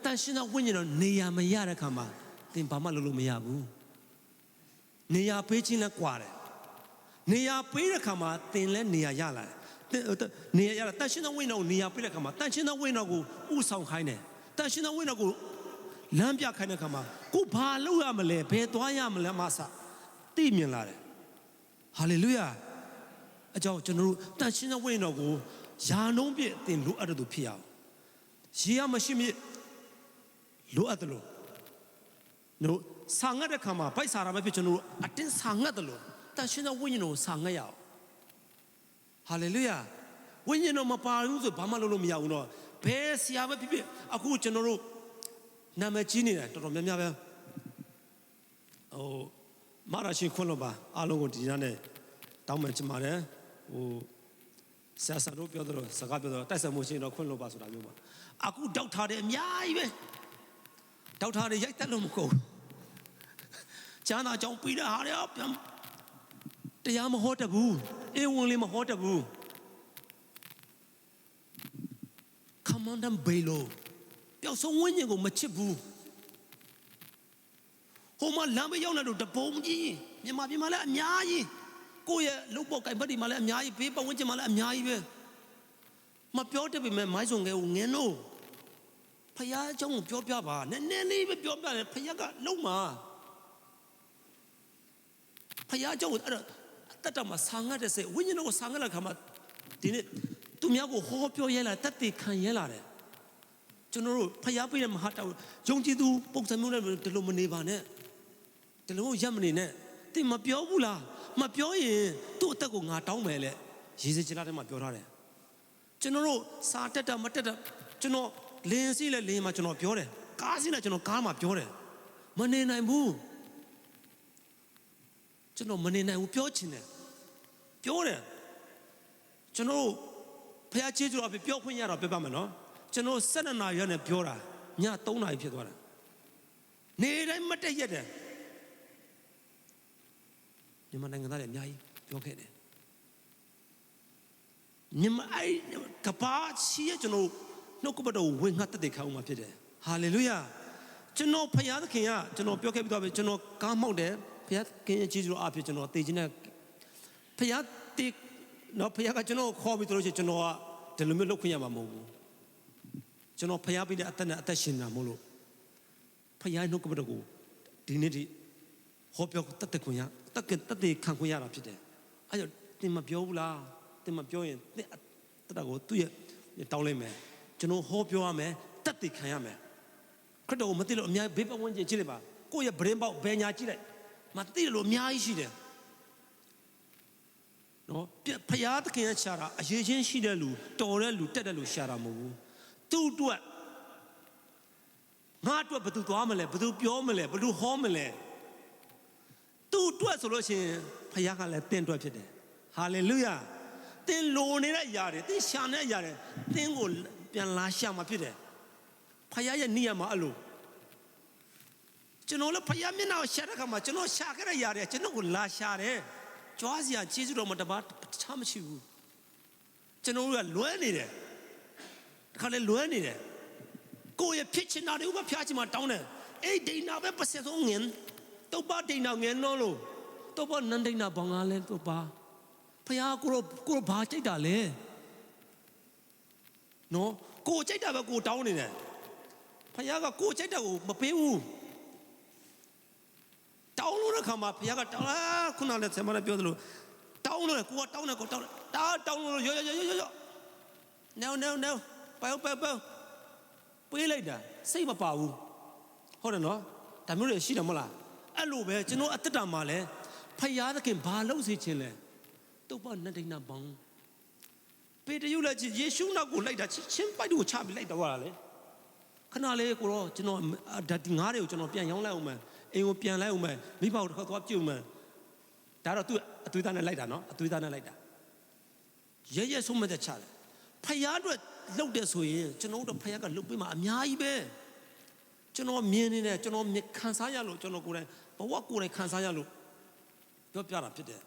但现在ဝိညာဉ်တော်နေရာမရတဲ့ခါမှာသင်ဘာမှလုပ်လို့မရဘူးနေရာပေးခြင်းလည်းကွာတယ်နေရာပေးတဲ့ခါမှာသင်လည်းနေရာရလာတယ်နေရာရလာ但现在ဝိညာဉ်တော်နေရာပေးတဲ့ခါမှာ但现在ဝိညာဉ်တော်ကိုဥဆောင်ခိုင်းတယ်但现在ဝိညာဉ်တော်ကိုလမ်းပြခိုင်းတဲ့ခါမှာကိုဘာလုပ်ရမလဲဘယ်သွားရမလဲမဆသိမြင်လာတယ်ဟာလေလုယာအကြောင်းကျွန်တော်တို့တန်ရှင်းတဲ့ဝိညာဉ်တော်ကိုယာနှုံးပြည့်သင်လိုအပ်တဲ့သူဖြစ်ရအောင်ရေရမရှိမြစ်လိုအပ်တယ်လို့တို့ဆာငတ်တဲ့ခါမှာပိုက်စာရမဖြစ်ကျွန်တော်တို့အတင်းဆာငတ်တယ်လို့တန်ရှင်းတဲ့ဝိညာဉ်တော်ကိုဆာငတ်ရအောင်ဟာလေလုယာဝိညာဉ်တော်မပါဘူးဆိုဘာမှလုပ်လို့မရဘူးတော့ဘယ်ဆရာပဲဖြစ်ဖြစ်အခုကျွန်တော်တို့နာမည်ကြီးနေတယ်တော်တော်များများပဲမာရရှိခွန်းလို့ပါအားလုံးကိုဒီညနဲ့တောင်းမှချင်ပါတယ်ဆရာတို့ပြောသလိုစကားပြောသလိုတိုက်ဆိုင်မှုရှိရင်တော့ခွန်းလို့ပါဆိုတာမျိုးပါအခုတောက်ထားတယ်အများကြီးပဲတောက်ထားတယ်ရိုက်တက်လို့မကုန်ကျမ်းသာကြောင့်ပြီးတဲ့ဟာတွေတရားမဟောတတ်ဘူးအေဝံလေးမဟောတတ်ဘူးခမန်ဒမ်ဘေလိုပျောက်ဆုံးဝိညာဉ်ကိုမချစ်ဘူးဟိုမှာလမ်းမရောက်တဲ့တပုံကြီးမြန်မာပြည်မှာလည်းအများကြီးကိုယ့်ရဲ့လုပ်ပေါ်ကိုင်ဘက်ဒီမှာလည်းအများကြီးဘေးပတ်ဝန်းကျင်မှာလည်းအများကြီးပဲမပြောတတ်ပေမဲ့မိုင်းစုံငယ်ကိုငင်းလို့ဖယားအကြောင်းကိုပြောပြပါနည်းနည်းလေးပဲပြောပြတယ်ဖယားကလုံးမှာဖယားအကြောင်းကိုအဲ့တော့တတ်တာမှာဆာငတ်တဲ့စိတ်ဝိညာဉ်တော်ကိုဆာငတ်လာခါမှာဒီနေ့သူများကိုဟောပြောရဲလာတတ်သိခံရဲလာတယ်ကျွန်တော်တို့ဖယားပေးတဲ့မဟာတောက်ယုံကြည်သူပုံစံမျိုးနဲ့ဒီလိုမနေပါနဲ့ဒီလိုရပ်မနေနဲ့သင်မပြောဘူးလားမပြောရင်သူ့အသက်ကိုငါတောင်းမယ်လေရေစကြလာတဲ့မှာပြောထားတယ်ကျွန်တော်တို့စာတက်တာမတက်တာကျွန်တော်လင်းစီးလဲလင်းမှာကျွန်တော်ပြောတယ်ကားစီးလဲကျွန်တော်ကားမှာပြောတယ်မနေနိုင်ဘူးကျွန်တော်မနေနိုင်ဘူးပြောချင်တယ်ပြောတယ်ကျွန်တော်တို့ဖယားချေးကြတော့ပြောခွင့်ရတော့ပြပါမယ်နော်ကျွန်တော်12နာရီနဲ့ပြောတာည3နာရီဖြစ်သွားတယ်နေတိုင်းမတက်ရက်တယ်မြန်မာနိုင်ငံသားတွေအများကြီးပြောခဲ့တယ်မြန်မာကဘာရှိရကျွန်တော်နှုတ်ကပတ်တော်ဝင်ငှတ်တဲ့ခံအောင်မှာဖြစ်တယ်ဟာလေလုယာကျွန်တော်ဖယားသခင်ကကျွန်တော်ပြောခဲ့ပြီးတော့ကျွန်တော်ကားမောက်တယ်ဖယားခင်ရဲ့ကြီးစွာအားဖြင့်ကျွန်တော်တည်ခြင်းနဲ့ဖယားတည်နော်ဖယားကကျွန်တော်ခေါ်ပြီးတော့ကျွန်တော်ကဒီလိုမျိုးလုပ်ခွင့်ရမှာမဟုတ်ဘူးကျွန်တော်ဖယားပြီးတဲ့အသက်နဲ့အသက်ရှင်တာမို့လို့ဖယားနှုတ်ကပတ်တော်ကိုဒီနေ့ဒီဟောပြောတတ်တဲ့ခွင့်ရတတ်ခံခွင့်ရတာဖြစ်တယ်အဲ့တော့တင်မပြောဘူးလားတင်မပြောရင်တတ်ကိုသူ့ရဲ့တောင်းလိုက်မယ်ကျွန်တော်ဟောပြောရမယ်တတ်ခံရမယ်ခရစ်တော်ကိုမသိလို့အများဘေးပတ်ဝန်းကျင်ကြည့်လိုက်ပါကိုယ့်ရဲ့ဗရင်ပေါက်ဘယ်ညာကြည့်လိုက်မသိလို့အများကြီးရှိတယ်နော်ဖယားသခင်ရဲ့ရှာတာအရေးချင်းရှိတဲ့လူတော်တဲ့လူတက်တဲ့လူရှာတာမဟုတ်ဘူးသူ့အတွက်ငါအတွက်ဘယ်သူသွားမလဲဘယ်သူပြောမလဲဘယ်သူဟောမလဲသူ့အတွက်ဆိုလို့ရှိရင်ဖယားကလည်းတင့်အတွက်ဖြစ်တယ်ဟာလေလုယာတင်လိုနေတဲ့အရာတွေတင်ရှာနေတဲ့အရာတွေတင်ကိုပြန်လာရှာမှာဖြစ်တယ်ဖယားရဲ့နေရာမှာအဲ့လို ကျွန်တော်လည်းဖယားမျက်နှာကိုရှာတဲ့ခါမှာကျွန်တော်ရှာခဲ့တဲ့ຢာတွေကျွန်တော်ကိုလာရှာတယ်ကြွားစရာကျေးဇူးတော်မှာတပါးချမရှိဘူးကျွန်တော်တို့ကလွဲနေတယ်တခါလေလွဲနေတယ်ကိုယ့်ရဲ့ဖြစ်ချင်တာတွေကိုပဲဖျားချင်မှတောင်းတယ်အဲ့ဒိနာပဲပတ်ဆက်ဆုံးငင်တော့ပါဒိနာငင်နော်လို့တော့ပါနန္ဒိနာဘောင်ကလည်းတော့ပါဖယားကိုဘာကြိတ်တာလဲနော်ကိုကြိတ်တာပဲကိုတောင်းနေတယ်ဖယားကကိုကြိတ်တာကိုမပေးဘူးတောင်းလို့တဲ့ခါမှာဖယားကတောင်းလားခုနလည်းဆရာမလည်းပြောသလိုတောင်းလို့ကိုကတောင်းတယ်ကိုတောင်းလို့ရောnoပေါပေးလိုက်တာစိတ်မပါဘူးဟုတ်တယ်နော်ဒါမျိုးတွေရှိတယ်မဟုတ်လားအဲ့လိုပဲကျွန်တော်အတ္တတာမှာလဲဖယားသခင်ဘာလုပ်စေခြင်းလဲတုတ်ပနတ်ဒိနာဘောင်ပေတရုလည်းယေရှုနောက်ကိုလိုက်တာချင်းပိုက်တို့ကိုချပြီးလိုက်တော့ရတာလေခဏလေးကိုတော့ကျွန်တော်ဒီငါးတွေကိုကျွန်တော်ပြန်ရောင်းလိုက်အောင်မယ်အိမ်ကိုပြန်လိုက်အောင်မယ်မိဘကိုတစ်ခါသွားပြုတ်မယ်ဒါတော့သူအသွေးသားနဲ့လိုက်တာနော်အသွေးသားနဲ့လိုက်တာရဲဆုံးမတဲ့ချတယ်ဖယားအတွက်လှုပ်တယ်ဆိုရင်ကျွန်တော်တို့ဖယားကလှုပ်ပေးမှာအများကြီးပဲကျွန်တော်မြင်နေတယ်ကျွန်တော်ခံစားရလို့ကျွန်တော်ကိုယ်တိုင်ဘဝကိုယ်တိုင်ခံစားရလို့ပြောပြတာဖြစ်တယ်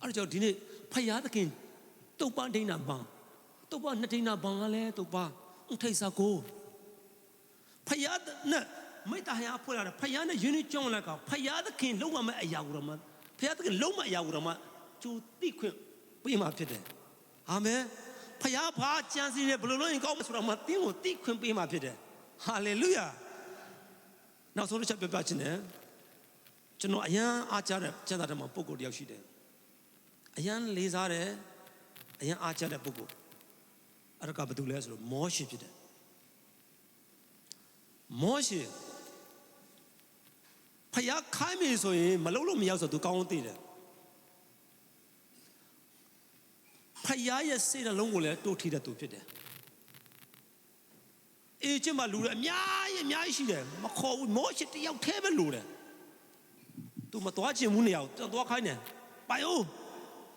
အဲ့ဒါကြောင့်ဒီနေ့ဖယားသခင်တုတ်ပဒိနာဘောင်တုတ်ပနှစ်ဒိနာဘောင်ကလည်းတုတ်ပဥထိတ်စာကိုဖယားနဲ့မိတ္တဟာဖွဲ့လာတယ်ဖယားနဲ့ယဉ်ကျေးကြောင်းလိုက်ကဖယားသခင်လုံးဝမဲ့အရာကိုတော့မှဖယားသခင်လုံးဝအရာကိုတော့မှကျူတိခွင့်ပေးမှာဖြစ်တယ်အာမင်ဖယားဘာကြံစီတယ်ဘယ်လိုလုပ်ရင်ကောင်းမလဲဆိုတော့မှတင်းကိုတိခွင့်ပေးမှာဖြစ်တယ်ဟာလေလုယာနောက်ဆုံးတစ်ချက်ပြောပြချင်တယ်ကျွန်တော်အရန်အားကြတဲ့ကျမ်းစာထဲမှာပုဂ္ဂိုလ်တယောက်ရှိတယ်အရန်လေးစားတယ်အရန်အားကြတဲ့ပုဂ္ဂိုလ်အဲ့ဒါကဘာတူလဲဆိုတော့မောရှေဖြစ်တယ်မောရှေဖယားခိုင်းပြီဆိုရင်မလုပ်လို့မရဆိုသူကောင်းအောင်သိတယ်ဖယားရဲ့စိတ်နှလုံးကိုလည်းတိုးထီတဲ့သူဖြစ်တယ်အေးကျမလူတွေအများကြီးရှိတယ်မခေါ်ဘူးမောရှေတယောက်တည်းပဲလူတယ်သူမသွားချင်ဘူးနေရာကိုသွားခိုင်းတယ်ပိုင်ဦး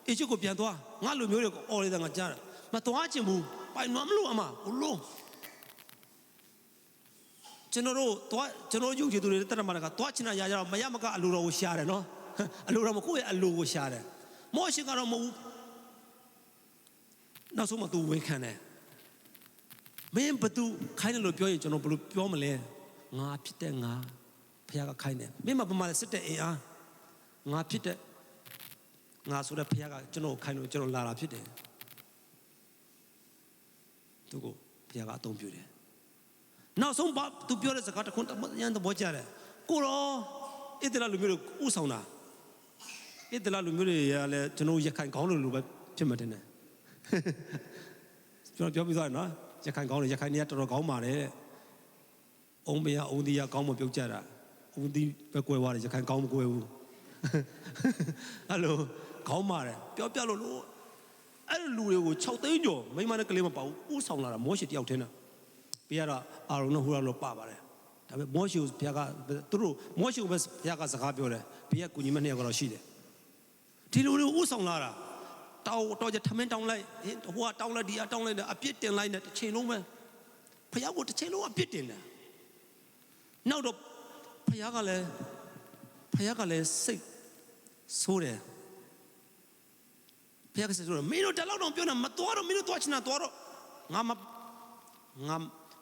အေးကျကိုပြန်သွားငါလူမျိုးတွေကိုအော်နေတာငါကြားတယ်မသွားချင်ဘူးပိုင်နွမ်းမလို့အမဘလို့ကျွန်တော်ယုံကြည်သူတွေတက်ရမှာကသွားချင်တာရကြတော့မရမကအလိုတော်ကိုရှာတယ်နော်အလိုတော်မကိုယ့်ရဲ့အလိုကိုရှာတယ်မောရှေကတော့မဟုတ်ဘူးနောက်ဆုံးမှသူဝန်ခံတယ်မင်းဘသူခိုင်းတယ်လို့ပြောရင်ကျွန်တော်ဘယ်လိုပြောမလဲငါဖြစ်တဲ့ငါဖခင်ကခိုင်းတယ်မင်းမပမာစစ်တဲ့အင်အားငါဖြစ်တဲ့ငါဆိုတဲ့ဖခင်ကကျွန်တော်ခိုင်းလို့ကျွန်တော်လာတာဖြစ်တယ်သူကိုဖခင်ကအသုံးပြုတယ်နောက်ဆုံးဘာသူပြောတဲ့စကားတစ်ခုရန်တော့ကြတယ်ကိုရောဣသရေလလူမျိုးတွေဥဆောင်တာဣသရေလလူမျိုးတွေကလည်းကျွန်တော်ရခိုင်ကောင်းလို့ပဲဖြစ်မှတင်တယ်ကျွန်တော်ပြောပြီးသွားတယ်နော်ရခိုင်ကောင်းတယ်ရခိုင်တွေကတော်တော်ကောင်းပါတယ်အုံးမရအုံးဒီရကောင်းမပြုတ်ကြတာအုံးဒီပဲကွဲသွားတယ်ရခိုင်ကောင်းမကွဲဘူးအဲ့လိုကောင်းပါတယ်ပြောပြလို့လို့အဲ့လူတွေကို6သိန်းကျော်မိမနဲ့ကလေးမပါဘူးဥဆောင်လာတာမောရှေတယောက်တည်းနဲ့ပြရတော့အာရုံနဲ့ဟူရာလို့ပါပါတယ်ဒါပေမဲ့မောရှေကိုဘုရားကသူတို့မောရှေကိုပဲဘုရားကစကားပြောတယ်ဘုရားကူညီမနှစ်ယောက်ကတော့ရှိတယ်ဒီလူတွေကိုဥဆောင်လာတာတောက်ကြထမင်းတောင်းလိုက်ဟိုကတောင်းလိုက်ဒီအတောင်းလိုက်အပြစ်တင်လိုက်တဲ့တစ်ချိန်လုံးပဲဘုရားကိုတစ်ချိန်လုံးအပြစ်တင်တယ်နောက်တော့ဘုရားကလည်းစိတ်ဆိုးတယ်ဘုရားကစိတ်ဆိုးတယ်မင်းတို့တလောက်တော့ပြောနေမတော်တော့မင်းတို့သွားချင်တာသွားတော့ငါမ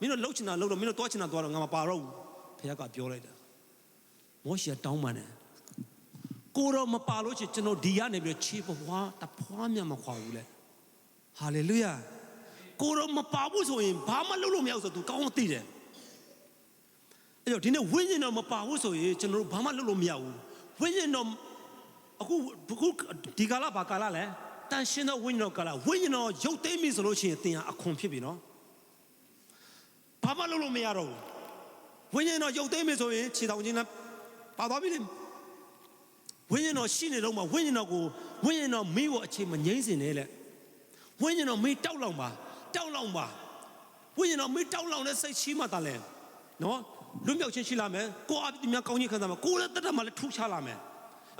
င်းတို့လှုပ်ချင်တာလှုပ်တော့မင်းတို့သွားချင်တာသွားတော့ငါမပါတော့ဘူးဘုရားကပြောလိုက်တာမောရှေတောင်းပန်တယ်ကိုတော့မပါလို့ကျွန်တော်ဒီရနေပြီးခြေပွားတဖွားမြတ်မခွာဘူးလေဟာလေလုယာကိုတော့မပါဘူးဆိုရင်ဘာမှလုပ်လို့မရဘူးဆိုသူကောင်းသိတယ်အဲ့တော့ဒီနေ့ဝိညာဉ်တော်မပါဘူးဆိုရင်ကျွန်တော်တို့ဘာမှလုပ်လို့မရဘူးဝိညာဉ်တော်အခုဒီကာလဘာကာလလဲတန်ရှင်းသောဝိညာဉ်တော်ကာလဝိညာဉ်တော်ရုပ်သိမ်းပြီဆိုလို့ရှိရင်သင်ဟာအခွန်ဖြစ်ပြီနော်ဘာမှလုပ်လို့မရတော့ဘူးဝိညာဉ်တော်ရုပ်သိမ်းပြီဆိုရင်ခြေထောင်ချင်းနဲ့ပါသွားပြီလေဝိညာဉ်တော်ရှိနေတော့မှဝိညာဉ်တော်မေးဖို့အချိန်မငြိမ့်စင်နဲ့လေဝိညာဉ်တော်မေးတောက်လောင်ပါဝိညာဉ်တော်မေးတောက်လောင်တဲ့စိတ်ရှိမှသာလဲနော်လွတ်မြောက်ခြင်းရှိလာမယ်ကိုအပြစ်များကောင်းခြင်းခံစားမယ်ကိုလည်းတတ်တတ်မှလည်းထူးခြားလာမယ်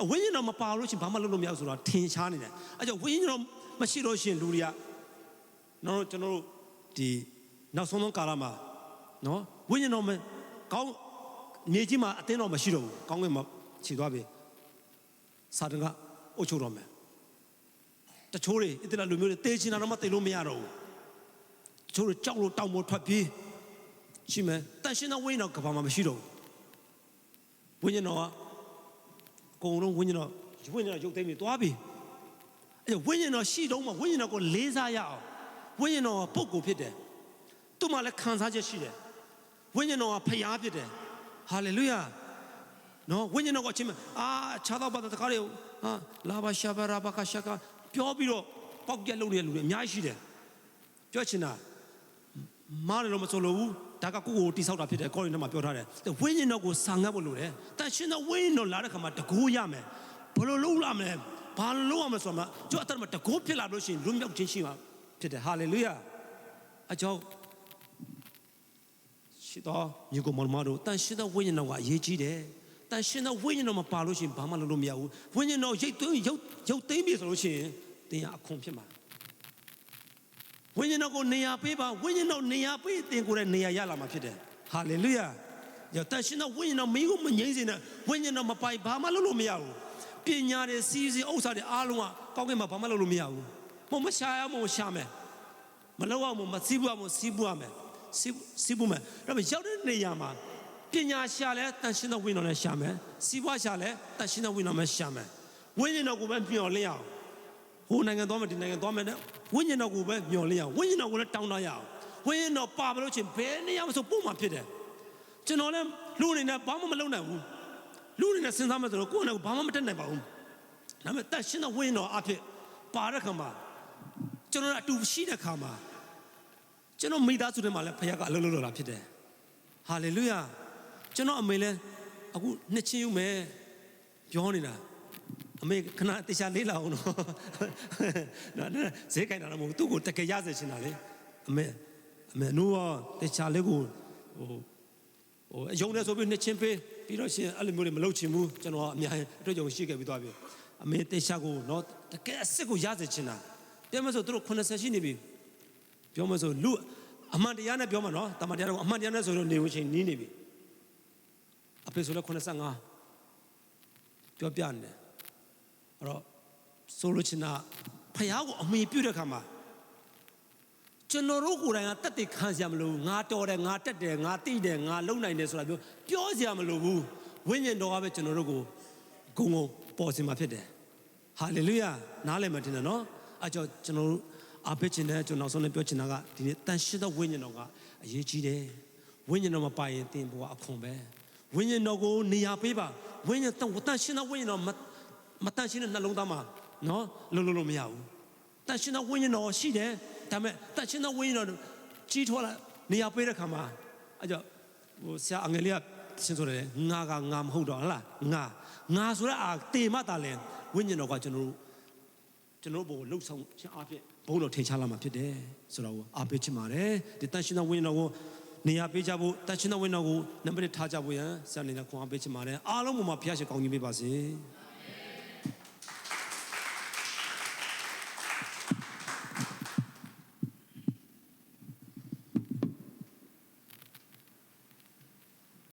ဝိညာဉ်တော်မပါလို့ချင်းဘာမှလုပ်လို့မရဘူးဆိုတာထင်ရှားနေတယ်အဲကြောင့်ဝိညာဉ်တော်မရှိလို့ရှိရင်လူတွေကနော်ကျွန်တော်တို့ဒီနောက်ဆုံးကာလမှာနော်ဝိညာဉ်တော်မကောင်း မြေကြီးမှာအတင်းတော့မရှိတော့ဘူးကောင်းကင်မှာခြေသွားပြီစာတန်ကအုပ်ချုပ်တော့မယ်တချို့တွေအစ်တလလူမျိုးတွေတေးချင်တာတော့မတေးလို့မရတော့ဘူးတချို့တွေကြောက်လို့တောင်ပေါ်ထွက်ပြေးရှိမယ်တန်ရှင်းသောဝိညာဉ်တော်ကဘာမှမရှိတော့ဘူးဝိညာဉ်တော်ကအကုန်လုံးဝိညာဉ်တော်ရုပ်သိမ်းပြီးသွားပြီအဲ့ဝိညာဉ်တော်ရှိတော့မှဝိညာဉ်တော်ကိုလေးစားရအောင်ဝိညာဉ်တော်ကပုဂ္ဂိုလ်ဖြစ်တယ်သူ့မှာလည်းခံစားချက်ရှိတယ်ဝိညာဉ်တော်ကဖျားဖြစ်တယ်ဟာလေလုယာနော်ဝိညာဉ်တော်ကအချင်းခြားသောဘာသာတကားတွေလာဘာရှာဘာရာဘာကရှာကပြောပြီးတော့ပေါက်ပြက်လုပ်နေတဲ့လူတွေအများကြီးရှိတယ်ပြောချင်တာမားတယ်လို့မဆိုလို့ဘူးဒါကကိုယ့်ကိုတိဆောက်တာဖြစ်တယ်ကောရိန္သုမှာပြောထားတယ်ဝိညာဉ်တော်ကိုစာငတ်ဖို့လိုတယ်တန်ရှင်းသောဝိညာဉ်တော်လာတဲ့ခါမှာတကိုးရမယ်ဘယ်လိုလုပ်ရမလဲဘာလို့ရမလဲဆိုတော့ကျွန်တော်အတ္တမှာတကိုးဖြစ်လာလို့ရှိရင်လွတ်မြောက်ခြင်းရှိမှာဖြစ်တယ်ဟာလေလုယာအကြောင်းရှိတော့မြေကိုမောင်မတို့တန်ရှင်းသောဝိညာဉ်တော်ကအရေးကြီးတယ်တန်ရှင်းသောဝိညာဉ်တော်မပါလို့ရှိရင်ဘာမှလုပ်လို့မရဘူးဝိညာဉ်တော်ရုပ်သိမ်းပြီဆိုလို့ရှိရင်တင်ရအခွန်ဖြစ်မှာဝိညာဉ်တော်ကိုနေရာပေးပါဝိညာဉ်တော်နေရာပေးတင်ကိုယ်ရဲ့နေရာရလာမှာဖြစ်တယ်ဟာလေလုယာတန်ရှင်းသောဝိညာဉ်တော်မင်းကိုမငြိမ့်စေနဲ့ဝိညာဉ်တော်မပိုင်ဘာမှလုပ်လို့မရဘူးပညာတွေစီးဥစ္စာတွေအားလုံးကကောင်းကင်မှာဘာမှလုပ်လို့မရဘူးမရှာရမရှာမယ်မလုပ်ရမစီးပွားမစီးပွားမယ်စီးပွားမယ်ဒါပေမဲ့ရောက်တဲ့နေရာမှာပညာရှာလဲတန်ရှင်းသောဝိညာဉ်တော်နဲ့ရှာမယ်စီးပွားရှာလဲတန်ရှင်းသောဝိညာဉ်တော်နဲ့ရှာမယ်ဝိညာဉ်တော်ကိုပဲမျှော်လင့်ရအောင်ဟိုနိုင်ငံသွားမယ်ဒီနိုင်ငံသွားမယ်နဲ့ဝိညာဉ်တော်ကိုပဲမျှော်လင့်ရအောင်ဝိညာဉ်တော်ကိုလည်းတောင်းတရအောင်ဝိညာဉ်တော်ပါမလို့ချင်းဘယ်နေရာမှာဆိုပုံမှန်ဖြစ်တယ်ကျွန်တော်လည်းလူအနေနဲ့ဘာမှမလုပ်နိုင်ဘူးလူအနေနဲ့စဉ်းစားမှဆိုတော့ကိုယ့်အနေကိုဘာမှမတက်နိုင်ပါဘူးဒါပေမဲ့တန်ရှင်းသောဝိညာဉ်တော်အဖြစ်ပါတဲ့ခါမှာကျွန်တော်အတူရှိတဲ့ခါမှာကျွန်တော်မိသားစုထဲမှာလည်းဖခင်ကအလုပ်လုပ်လာဖြစ်တယ်ဟာလေလုယာကျွန်တော်အမေလည်းအခုနှစ်ချင်းယူမယ်ပြောနေတာအမေခဏတေချာလေးလာအောင်နော်ဈေးကြိုင်တာတော့မဟုတ်သူ့ကိုတကယ်ရစေချင်တာလေအမေနူရောတေချာလေးကိုအယုံနဲ့ဆိုပြီးနှစ်ချင်းပေးပြီးတော့ရှင်အဲ့လိုမျိုးတွေမလုပ်ချင်ဘူးကျွန်တော်အများကြီးအတွေ့အကြုံရှိခဲ့ပြီးသွားပြီအမေတေချာကိုနော်တကယ်အစ်စ်ကိုရစေချင်တာတဲမဆိုသူတို့80ရှိနေပြီပြောမဆိုလူအမှန်တရားနဲ့ပြောမှာနော်တမန်တရားကအမှန်တရားနဲ့ဆိုလို့နေဝင်ချင်းနီးနေပြီအဖေဆိုလည်း85ပြောပြနေတယ်အဲ့တော့ဆိုလိုချင်တာဖယားကိုအမိပြုတဲ့ခါမှာကျွန်တော်တို့ကိုယ်တိုင်ကတက်တက်ခံစရာမလိုဘူးငါတော်တယ်ငါတက်တယ်ငါတိတယ်ငါလုံနိုင်တယ်ဆိုတာပြောစရာမလိုဘူးဝိညာဉ်တော်ကပဲကျွန်တော်တို့ကိုဂုဏ်ကိုပေါ်စင်မှာဖြစ်တယ်ဟာလေလုယာနားလည်မှတင်တယ်နော်အဲ့ကြောင့်ကျွန်တော်တို့အဖေချင်းနဲ့ကျွန်တော်နောက်ဆုံးနဲ့ပြောချင်တာကဒီနေ့တန်ရှင်းသောဝိညာဉ်တော်ကအရေးကြီးတယ်ဝိညာဉ်တော်မပါရင်သင်ဘဝအခွန်ပဲဝိညာဉ်တော်ကိုနေရာပေးပါဝိညာဉ်တန်ရှင်းသောဝိညာဉ်တော်မတန်ရှင်းတဲ့နှလုံးသားမှာနော်လုံးလို့မရဘူးတန်ရှင်းသောဝိညာဉ်တော်ရှိတယ်ဒါပေမဲ့တန်ရှင်းသောဝိညာဉ်တော်ကြီးထွားလာနေရာပေးတဲ့ခါမှာအဲ့ကြောင့်ဆရာအငယ်လေးကရှင်းဆိုတယ်ငါမဟုတ်တော့ဟလားငါဆိုတဲ့အတေမတာလဲဝိညာဉ်တော်ကကျွန်တော်ဘုံလှုပ်ဆောင်ခြင်းအဖြစ်ဘုံတော်ထင်ရှားလာမှာဖြစ်တယ်ဆိုတော့အားပေးချင်ပါတယ်ဒီတန်ရှင်းသောဝိညာဉ်တော်ကိုနေရာပေးကြဖို့တန်ရှင်းသောဝိညာဉ်တော်ကိုနံပါတ်1ထားကြဖို့ရန်ဆရာနေနဲ့ခွန်အားပေးချင်ပါတယ်အားလုံးပေါ်မှာဘုရားရှင်ကောင်းကြီးပေးပါစေ